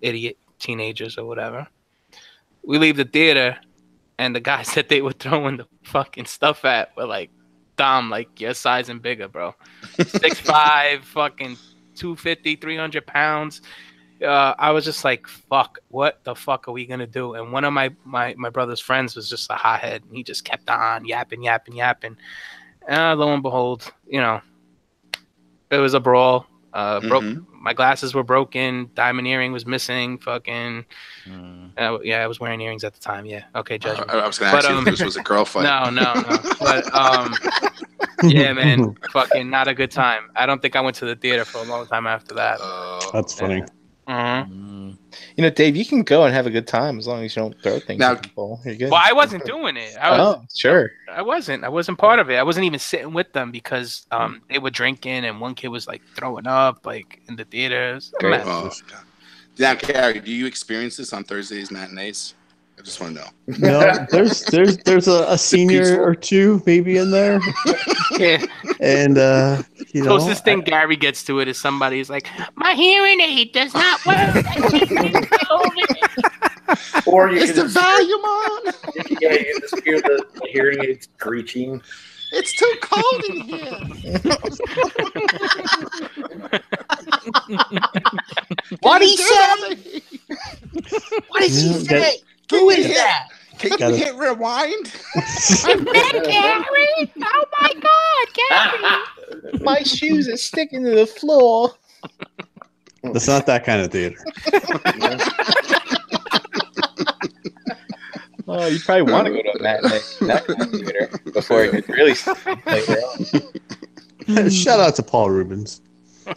idiot teenagers or whatever. We leave the theater, and the guys that they were throwing the fucking stuff at were like, Dom, like your size and bigger, bro. 6'5", fucking 250, 300 pounds. I was just like, fuck, what the fuck are we gonna do? And one of my brother's friends was just a hothead, and he just kept on yapping. Lo and behold, it was a brawl. My glasses were broken. Diamond earring was missing. Fucking. I was wearing earrings at the time. Yeah. Okay, judge. I was gonna ask you if this was a girl fight. No. But yeah, man, fucking not a good time. I don't think I went to the theater for a long time after that. That's funny. Dave, you can go and have a good time as long as you don't throw things at people. You're good. Well, I wasn't doing it. Sure. I wasn't part of it. I wasn't even sitting with them because they were drinking and one kid was like throwing up like in the theaters. Now, Gary, do you experience this on Thursdays matinees? I just want to know. No, there's a senior or two maybe in there. Yeah. And closest thing Gary gets to it is somebody's like, my hearing aid does not work. Or you Is the volume on? You can just hear the hearing aid screeching. It's too cold in here. What he say? What did he say? Who is that? Can you hit rewind? Is that Gary? Oh my God, Gary! My shoes are sticking to the floor. It's not that kind of theater. Oh, you probably want to go to a matinee in that kind of theater before it could really later on. Shout out to Paul Rubens. Oh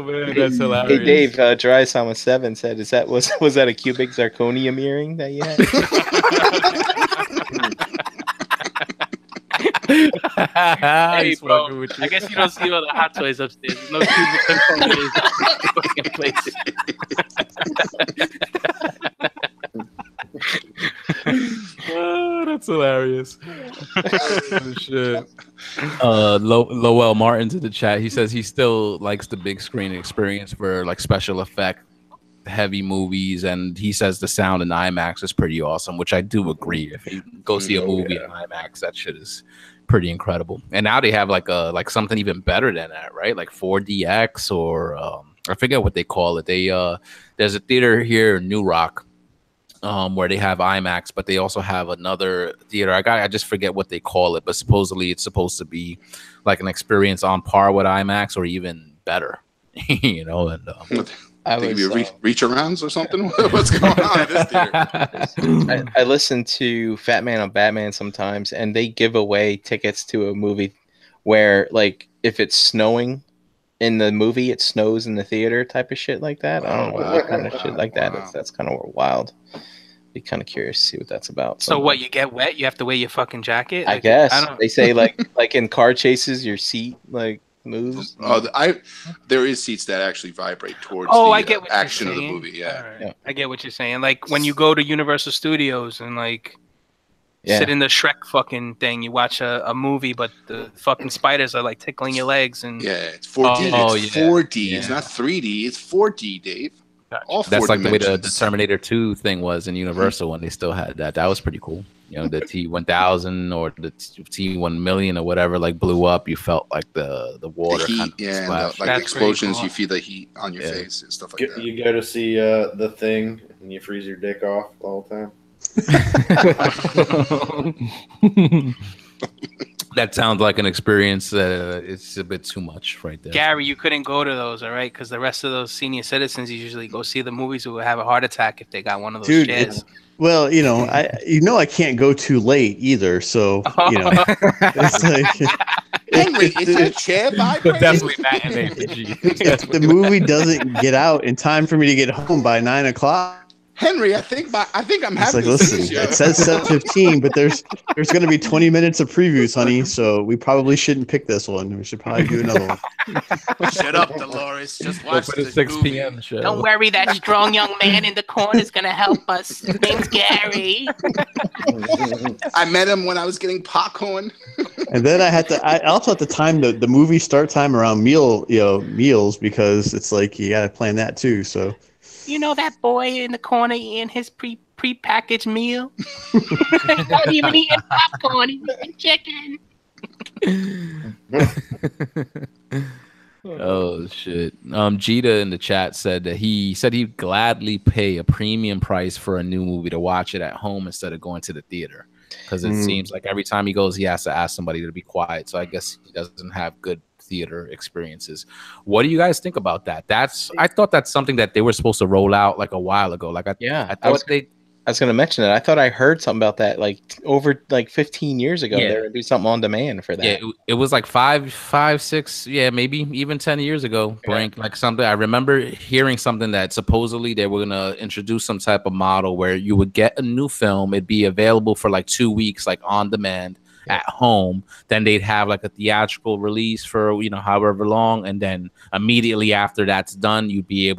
man, that's hilarious. Hey Dave, Dry7 said, was that a cubic zirconium earring that you had? Hey, bro, I guess you don't see all the hot toys upstairs. There's no cubic zirconium place. Oh, that's hilarious. Oh, shit. Lowell Martin's in the chat. He says he still likes the big screen experience for like special effect heavy movies, and he says the sound in IMAX is pretty awesome, which I do agree. If you go see a movie in IMAX, that shit is pretty incredible. And now they have like something even better than that, right? Like 4DX or I forget what they call it. They there's a theater here in New Rock where they have IMAX, but they also have another theater. I just forget what they call it, but supposedly it's supposed to be like an experience on par with IMAX or even better, and reach arounds or something. What's going on in this theater? I listen to Fat Man on Batman sometimes, and they give away tickets to a movie where, like, if it's snowing in the movie, it snows in the theater, type of shit like that. I don't know what kind of shit like that is. That's kind of wild. Be kind of curious to see what that's about. So what? You get wet? You have to wear your fucking jacket? I guess they say like in car chases, your seat like moves. There is seats that actually vibrate towards I get what action you're of the saying. movie. Yeah. Right. I get what you're saying. Like when you go to Universal Studios and like sit in the Shrek fucking thing, you watch a movie, but the fucking spiders are like tickling your legs and it's 4D. It's 4D. It's not 3D. It's 4D, Dave. Gotcha. All That's like dimensions. the way the Terminator 2 thing was in Universal when they still had that. That was pretty cool. The T1000 or the T1 million or whatever like blew up. You felt like the water the heat, kind of splashed. like explosions. Cool. You feel the heat on your face and stuff like that. You go to see The Thing and you freeze your dick off the whole time. That sounds like an experience. It's a bit too much right there. Gary, you couldn't go to those, all right? Because the rest of those senior citizens usually go see the movies who will have a heart attack if they got one of those chairs. Well, I can't go too late either. So it's like Henry, is your chair vibrating? Definitely matinee. If the movie doesn't get out in time for me to get home by 9 o'clock, Henry, I think I'm It's having like, this listen, issue. it says 7:15, but there's going to be 20 minutes of previews, honey. So we probably shouldn't pick this one. We should probably do another one. Shut up, Dolores. Just Go watch for the the 6 movie. p.m. show. Don't worry, that strong young man in the corner is gonna help us. His name's Gary. I met him when I was getting popcorn. And then I also had to time the movie start time around meals, because it's like you got to plan that too. So You know that boy in the corner eating his pre-packaged meal? Not even eating popcorn, he's eating chicken. Oh shit. Jita in the chat said that he'd gladly pay a premium price for a new movie to watch it at home instead of going to the theater, because it seems like every time he goes he has to ask somebody to be quiet, so I guess he doesn't have good theater experiences. What do you guys think about that? I thought that's something that they were supposed to roll out like a while ago. Like I was going to mention it. I thought I heard something about that like over like 15 years ago. Yeah. There would be something on demand for that. Yeah, it was like 5, 6, yeah, maybe even 10 years ago. Brink, like something. I remember hearing something that supposedly they were gonna introduce some type of model where you would get a new film, it'd be available for like 2 weeks, like on demand at home. Then they'd have like a theatrical release for however long, and then immediately after that's done, it'd be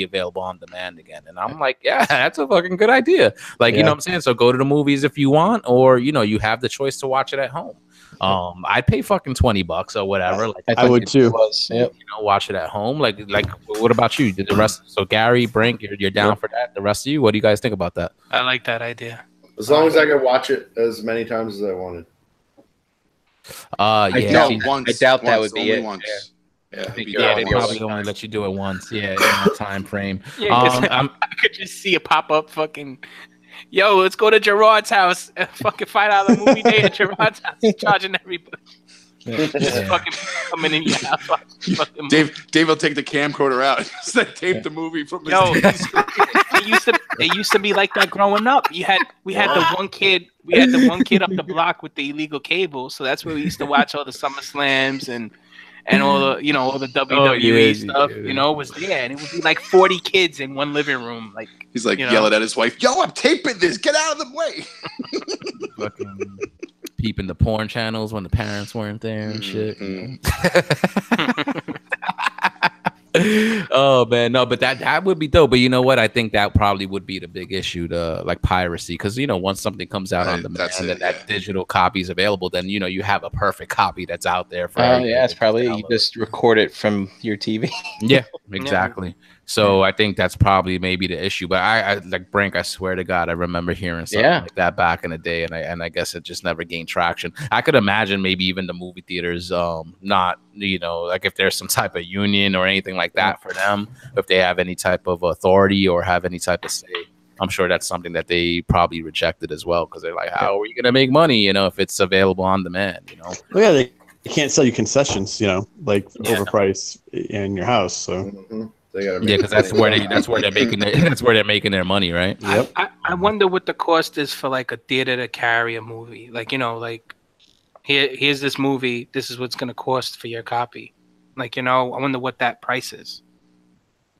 available on demand again. And I'm like, yeah, that's a fucking good idea. Like, you know what I'm saying? So go to the movies if you want, or you have the choice to watch it at home. I'd pay fucking $20 or whatever. Like, I would too. Watch it at home. Like, what about you? Did the rest? So Gary, Brink, you're down for that? The rest of you, what do you guys think about that? I like that idea. As long as I could watch it as many times as I wanted. Yeah. I doubt that would be it. Once. Yeah, They probably only let you do it once. Yeah, in that time frame. Yeah, I could just see a pop up fucking. Yo, let's go to Gerard's house. Fucking $5 movie day at Gerard's house, charging everybody. Just fucking coming in your house. Dave will take the camcorder out. Just like tape the movie from his it used to be like that growing up. We had the one kid up the block with the illegal cable, so that's where we used to watch all the SummerSlams and all the all the WWE stuff. Was there, and it would be like 40 kids in one living room. Like he's like yelling at his wife, "Yo, I'm taping this. Get out of the way!" Fucking peeping the porn channels when the parents weren't there and shit. Oh man, no, but that would be dope. But you know what? I think that probably would be the big issue to like piracy, because once something comes out on demand and that digital copy is available, then you have a perfect copy that's out there for. It's probably you just record it from your TV. Yeah, exactly. So I think that's probably maybe the issue. But I like Brink, I swear to God, I remember hearing something like that back in the day, and I guess it just never gained traction. I could imagine maybe even the movie theaters, not like if there's some type of union or anything like that for them, if they have any type of authority or have any type of say. I'm sure that's something that they probably rejected as well, because they're like, how are we gonna make money, if it's available on demand, Well, yeah, they can't sell you concessions, like overpriced in your house. So because that's where they're making their money, right? Yep. I wonder what the cost is for like a theater to carry a movie. Like like here's this movie. This is what's gonna cost for your copy. Like I wonder what that price is.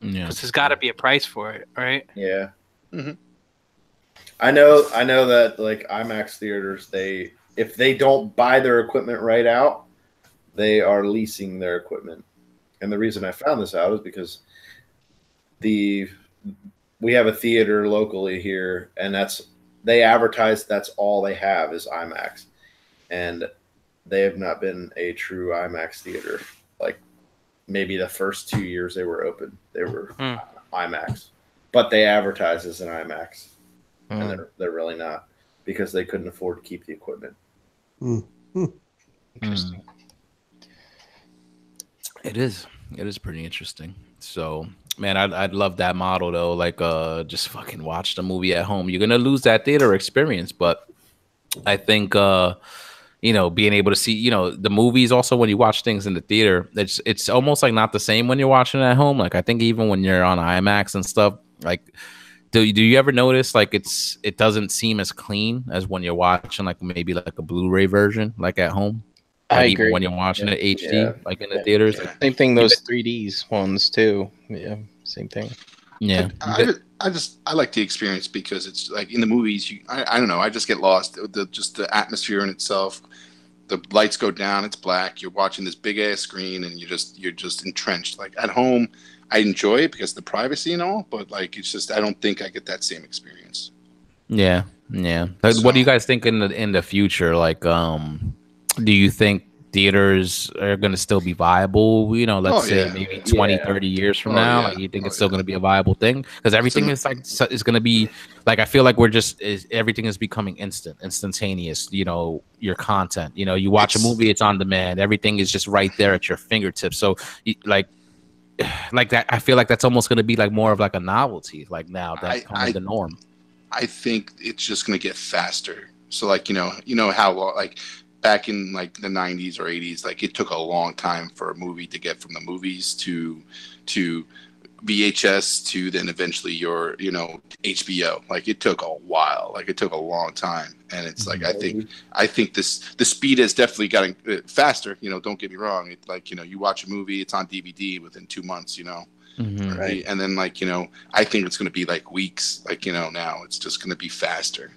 Yeah, because there's got to be a price for it, right? Yeah. Mm-hmm. I know that like IMAX theaters, if they don't buy their equipment right out, they are leasing their equipment. And the reason I found this out is because we have a theater locally here, and they advertise that's all they have is IMAX, and they have not been a true IMAX theater. Like maybe the first 2 years they were open, they were IMAX, but they advertise as an IMAX, and they're really not, because they couldn't afford to keep the equipment. Interesting. It is pretty interesting. So, man, I'd love that model though. Like, just fucking watch the movie at home. You're gonna lose that theater experience, but I think being able to see the movies also when you watch things in the theater, it's almost like not the same when you're watching it at home. Like I think even when you're on IMAX and stuff, like do you ever notice like it doesn't seem as clean as when you're watching like maybe like a Blu-ray version like at home? Like I agree. Even when you're watching it HD, like in the theaters. Same thing. Those 3Ds ones too. Yeah, same thing. Yeah. I like the experience because it's like in the movies. I don't know. I just get lost. Just the atmosphere in itself. The lights go down. It's black. You're watching this big ass screen, and you're just entrenched. Like at home, I enjoy it because of the privacy and all. But like, it's just I don't think I get that same experience. Yeah. Like, So, what do you guys think in the future? Like, do you think theaters are going to still be viable? You know, let's say maybe 20, 30 years from now. Like, you think it's still going to be a viable thing? Because everything is like is going to be like, I feel like everything is becoming instantaneous. You know, your content. You know, you watch a movie, it's on demand. Everything is just right there at your fingertips. So, like that, I feel like that's almost going to be like more of like a novelty. Like now that's kind of the norm. I think it's just going to get faster. So like, you know how like back in like the 90s or 80s, like it took a long time for a movie to get from the movies to VHS to then eventually your, HBO. Like it took a while, like it took a long time. And it's like, I think the speed has definitely gotten faster. Don't get me wrong. It's like, you watch a movie, it's on DVD within 2 months, right. And then like, I think it's going to be like weeks, like, now it's just going to be faster.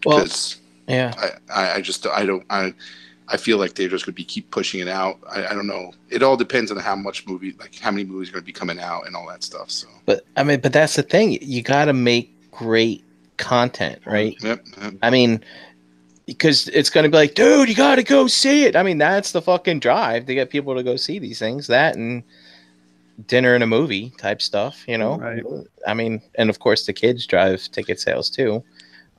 Because I feel like they're just going to keep pushing it out. I don't know. It all depends on how many movies are going to be coming out and all that stuff. So, but that's the thing. You got to make great content, right? Yep. I mean, because it's going to be like, dude, you got to go see it. I mean, that's the fucking drive to get people to go see these things. That and dinner and a movie type stuff, Right. I mean, and of course the kids drive ticket sales too.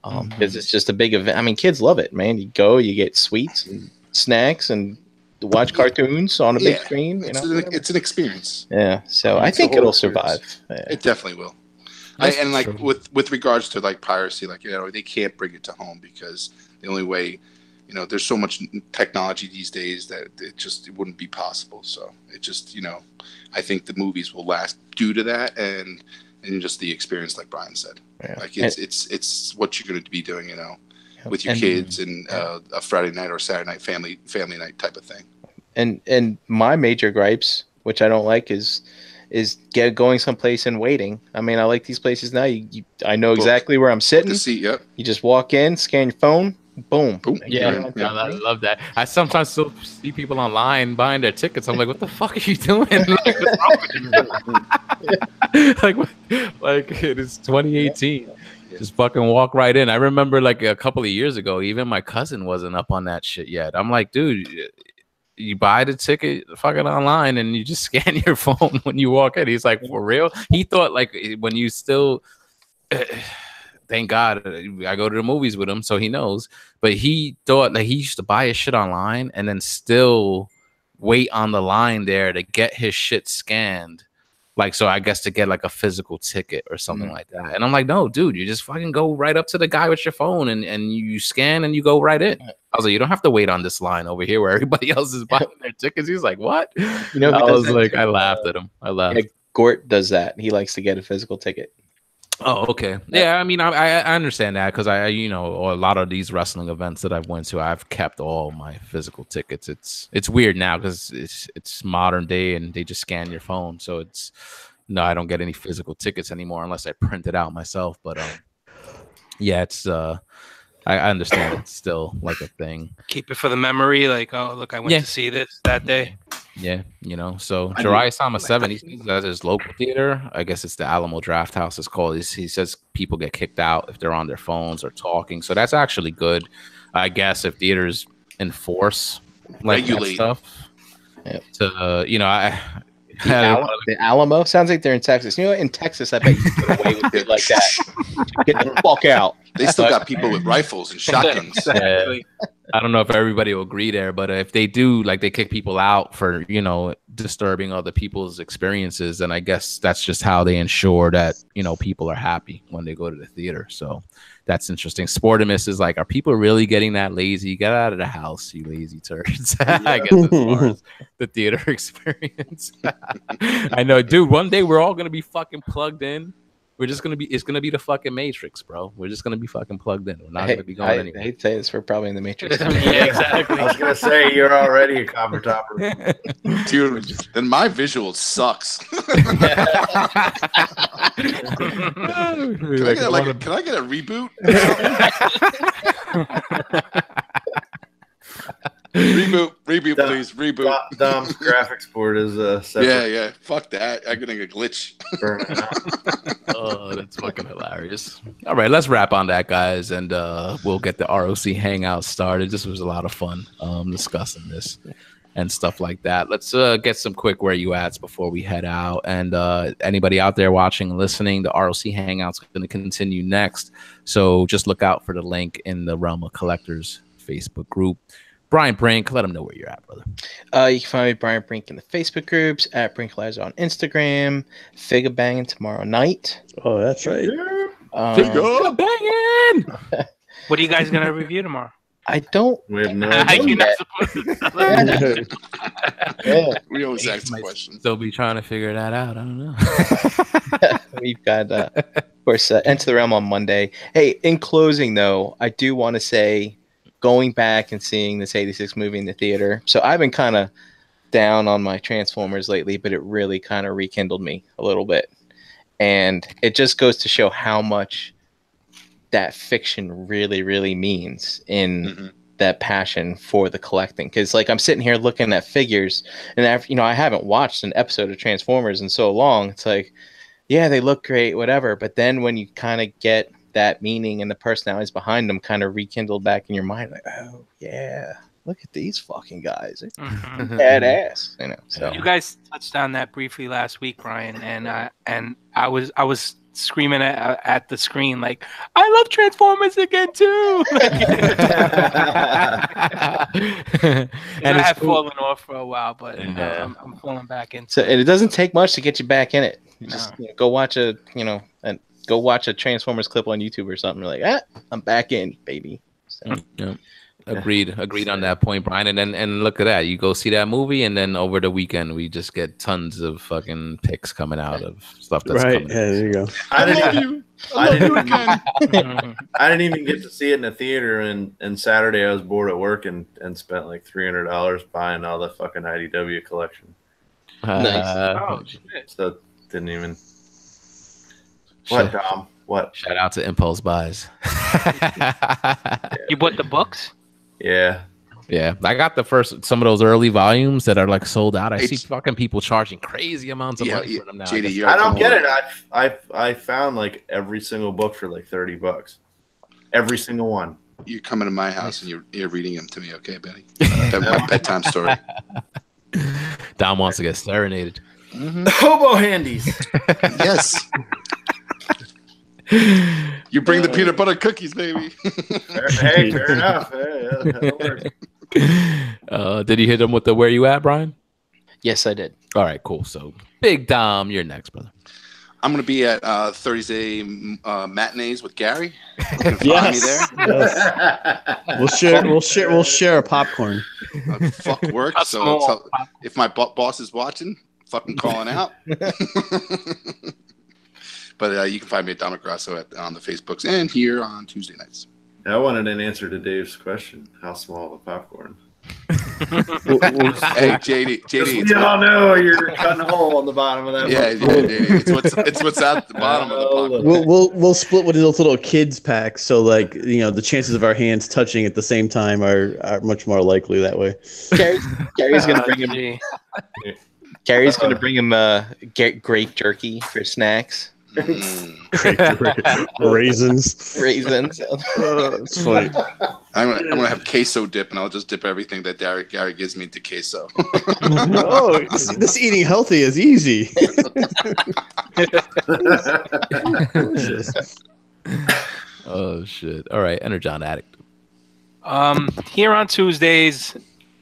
Because it's just a big event. I mean, kids love it, man. You go, you get sweets and snacks and watch cartoons on a big screen. It's an experience. Yeah, so I think it'll survive. Yeah. It definitely will. And like with regards to like piracy, like they can't bring it to home because the only way, there's so much technology these days that it wouldn't be possible. So it just I think the movies will last due to that and just the experience, like Brian said. Yeah. Like it's what you're going to be doing, with your kids and a Friday night or Saturday night family night type of thing. And my major gripes, which I don't like, is going someplace and waiting. I mean, I like these places now. I know exactly where I'm sitting. The seat, yep. You just walk in, scan your phone, boom. Yeah, I love that. I sometimes still see people online buying their tickets. I'm like, what the fuck are you doing? Like it is 2018. Just fucking walk right in. I remember like a couple of years ago, even my cousin wasn't up on that shit yet. I'm like, dude, you buy the ticket fucking online and you just scan your phone when you walk in. He's like, for real? He thought like when you still thank God I go to the movies with him, so he knows. But he thought like he used to buy his shit online and then still wait on the line there to get his shit scanned. Like, so I guess to get like a physical ticket or something like that. And I'm like, no, dude, you just fucking go right up to the guy with your phone and you scan and you go right in. I was like, you don't have to wait on this line over here where everybody else is buying their tickets. He's like, what? I was like, I laughed at him. I laughed. Yeah, Gort does that. He likes to get a physical ticket. Oh, okay. Yeah, I mean, I understand that because a lot of these wrestling events that I've went to, I've kept all my physical tickets. It's weird now because it's modern day and they just scan your phone. So I don't get any physical tickets anymore unless I print it out myself. But yeah, it's I understand it's still like a thing. Keep it for the memory. Like, oh, look, I went to see this that day. Yeah, so Jiraiya Sama 7, he says at his local theater, I guess it's the Alamo Draft House it's called. He says people get kicked out if they're on their phones or talking. So that's actually good, I guess, if theaters enforce like that stuff. Yep. To the Alamo sounds like they're in Texas. In Texas, I bet you can get away with it like that. Get the fuck out. They still got people with rifles and shotguns. Exactly. I don't know if everybody will agree there, but if they do, like they kick people out for, disturbing other people's experiences, and I guess that's just how they ensure that, people are happy when they go to the theater. So that's interesting. Sportimus is like, are people really getting that lazy? Get out of the house, you lazy turds. I guess as far as the theater experience. I know, dude, one day we're all going to be fucking plugged in. It's gonna be the fucking Matrix, bro. We're just gonna be fucking plugged in. We're not gonna be going anywhere. I hate to say this, we're probably in the Matrix. Yeah, exactly. I was gonna say you're already a copper topper. Dude, then my visual sucks. Can I get a reboot? reboot, please. Reboot. Dom's graphics board is separate. Yeah. Fuck that. I'm getting a glitch. Oh, that's fucking hilarious. All right, let's wrap on that, guys, and we'll get the ROC hangout started. This was a lot of fun discussing this and stuff like that. Let's get some quick where you ats before we head out. And anybody out there watching and listening, the ROC hangout's going to continue next. So just look out for the link in the Realm of Collectors Facebook group. Brian Brink, let them know where you're at, brother. You can find me, Brian Brink, in the Facebook groups, at Brinklizer on Instagram, Figure Banging tomorrow night. Oh, that's right. Figure Banging! What are you guys going to review tomorrow? I don't. We have no You're not idea. supposed to tell us. Yeah. We always ask the question. Still be trying to figure that out. I don't know. We've got, of course, Enter the Realm on Monday. Hey, in closing, though, I do want to say, going back and seeing this 86 movie in the theater. So I've been kind of down on my Transformers lately, but it really kind of rekindled me a little bit. And it just goes to show how much that fiction really, really means in that passion for the collecting. Because, like, I'm sitting here looking at figures, and I haven't watched an episode of Transformers in so long. It's like, yeah, they look great, whatever. But then when you kind of get that meaning and the personalities behind them kind of rekindled back in your mind, like, oh yeah, look at these fucking guys, badass, So You guys touched on that briefly last week, Brian, and I was screaming at the screen like, I love Transformers again too. And I have fallen off for a while, but I'm falling back into. So, and it doesn't take much to get you back in it. You just go watch a Transformers clip on YouTube or something. You're like, I'm back in, baby. So. Yeah. Agreed on that point, Brian. And look at that. You go see that movie, and then over the weekend we just get tons of fucking pics coming out of stuff that's coming. Yeah, there you go. I didn't even get to see it in the theater, and Saturday I was bored at work and spent like $300 buying all the fucking IDW collection. Nice. So didn't even. What, Dom? What? Shout out to Impulse Buys. You bought the books? Yeah. Yeah, I got some of those early volumes that are like sold out. I see fucking people charging crazy amounts of money for them now. JD, I don't get it. I found like every single book for like $30. Every single one. You're coming to my house and you're reading them to me, okay, Betty? My bedtime story. Dom wants to get serenaded. Hobo handies. Yes. You bring the peanut butter cookies, baby. Hey, fair enough. That'll work. Did you hit him with the where you at, Brian? Yes, I did. All right, cool. So, Big Dom, you're next, brother. I'm going to be at Thursday matinees with Gary. You can find me there. Yes. We'll share a popcorn. Fuck work. So if my boss is watching, fucking calling out. But you can find me at Dominic Grasso on the Facebooks and here on Tuesday nights. I wanted an answer to Dave's question. How small of a popcorn? Hey, JD. We all know you're cutting a hole on the bottom of that. Yeah, JD. It's what's at the bottom of the popcorn. We'll split with those little kids packs, so like the chances of our hands touching at the same time are much more likely that way. Gary's gonna bring him. Gary's gonna bring him grape jerky for snacks. Raisins. It's funny. I'm gonna have queso dip, and I'll just dip everything that Gary gives me into queso. Oh, this eating healthy is easy. Oh shit! All right, Energon Addict. Here on Tuesdays,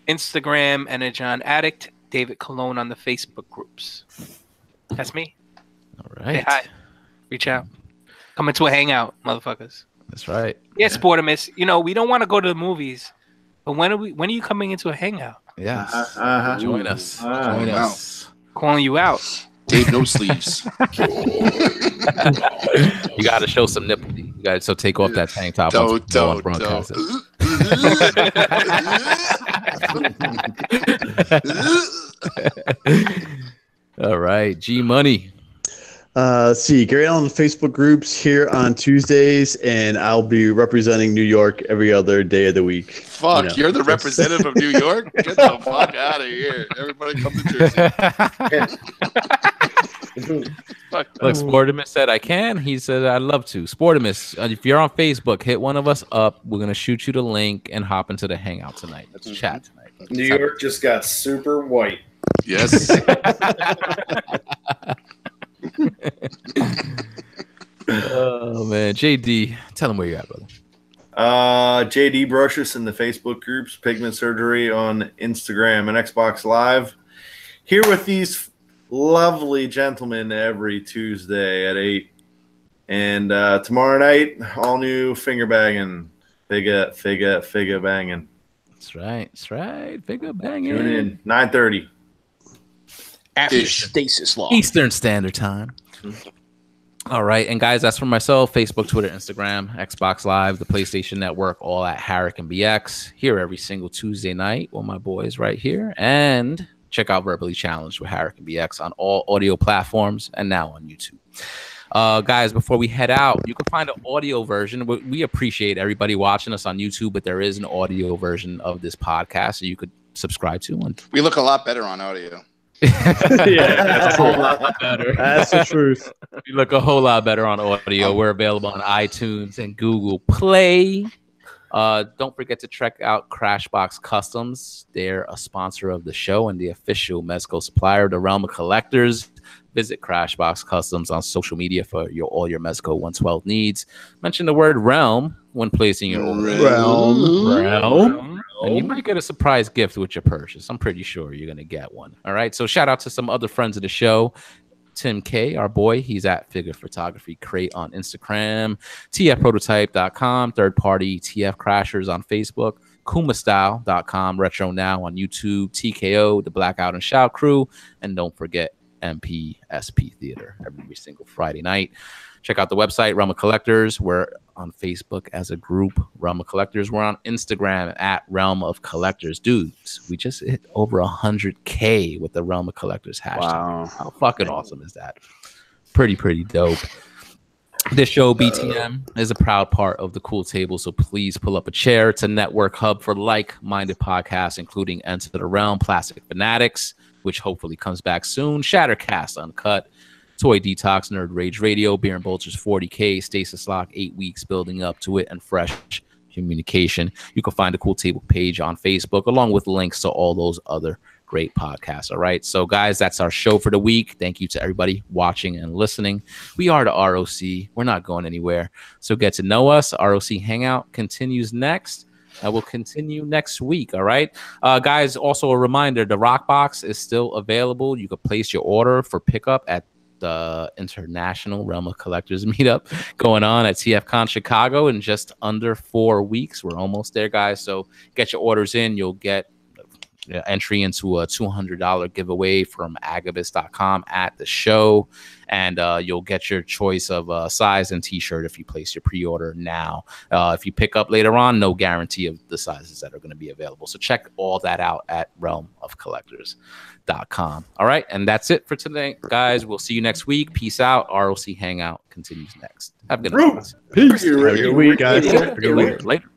Instagram, Energon Addict, David Colon on the Facebook groups. That's me. All right. Say hi. Reach out. Come into a hangout, motherfuckers. That's right. Yeah, Sportimus. We don't want to go to the movies, but when are you coming into a hangout? Yes. Join us. Join us. Calling you out. Dave, no sleeves. You got to show some nipple. You got to take off that tank top. Don't. All right, G Money. Let's see. Get on the Facebook groups here on Tuesdays, and I'll be representing New York every other day of the week. Fuck, you're the representative of New York? Get the fuck out of here. Everybody come to Jersey. Look, Sportimus said I can. He said I'd love to. Sportimus, if you're on Facebook, hit one of us up. We're gonna shoot you the link and hop into the hangout tonight. Let's chat tonight. New York just got super white. Yes. Oh man, JD, tell him where you're at, brother. JD Brushes in the Facebook groups, Pigment Surgery on Instagram and Xbox Live. Here with these lovely gentlemen every Tuesday at 8. And tomorrow night, all new finger banging. Figure banging. That's right. Figure banging. Tune in 9:30. After stasis law. Eastern Standard Time. All right. And guys, that's for myself. Facebook, Twitter, Instagram, Xbox Live, the PlayStation Network, all at Harrick and BX. Here every single Tuesday night with my boys right here. And check out Verbally Challenged with Harrick and BX on all audio platforms and now on YouTube. Guys, before we head out, you can find an audio version. We appreciate everybody watching us on YouTube, but there is an audio version of this podcast so you could subscribe to. We look a lot better on audio. Yeah, that's a whole lot better. That's the truth. We look a whole lot better on audio. We're available on iTunes and Google Play. Don't forget to check out Crashbox Customs. They're a sponsor of the show and the official mezcal supplier of the Realm of Collectors. Visit Crashbox Customs on social media for all your mezcal 112 needs. Mention the word realm when placing your order. Realm. And you might get a surprise gift with your purchase. I'm pretty sure you're going to get one. All right. So shout out to some other friends of the show. Tim K, our boy, he's at Figure Photography Crate on Instagram, tfprototype.com, third party TF Crashers on Facebook, kumastyle.com, Retro Now on YouTube, TKO, the Blackout and Shout Crew, and don't forget MPSP Theater every single Friday night. Check out the website, Realm of Collectors. We're on Facebook as a group, Realm of Collectors. We're on Instagram at Realm of Collectors. Dudes, we just hit over 100K with the Realm of Collectors hashtag. Wow. How fucking awesome is that? Pretty dope. This show, BTM, is a proud part of the Cool Table, so please pull up a chair. It's a network hub for like-minded podcasts, including Enter the Realm, Plastic Fanatics, which hopefully comes back soon, Shattercast Uncut, Toy Detox, Nerd Rage Radio, Beer and Bolters 40K, Stasis Lock, 8 weeks building up to it, and Fresh Communication. You can find the Cool Table page on Facebook, along with links to all those other great podcasts. All right. So, guys, that's our show for the week. Thank you to everybody watching and listening. We are the R.O.C. We're not going anywhere. So get to know us. R.O.C. Hangout continues next. And we'll continue next week. All right. Guys, also a reminder, the Rock Box is still available. You can place your order for pickup at the International Realm of Collectors meetup going on at TFCon Chicago in just under 4 weeks. We're almost there, guys. So get your orders in. You'll get entry into a $200 giveaway from Agabucks.com at the show, and you'll get your choice of size and t-shirt if you place your pre-order now. If you pick up later on, no guarantee of the sizes that are going to be available. So check all that out at realmofcollectors.com. All right, and that's it for today, guys. We'll see you next week. Peace out. ROC Hangout continues next. Have a good night. Peace. Have a good week, guys. Later.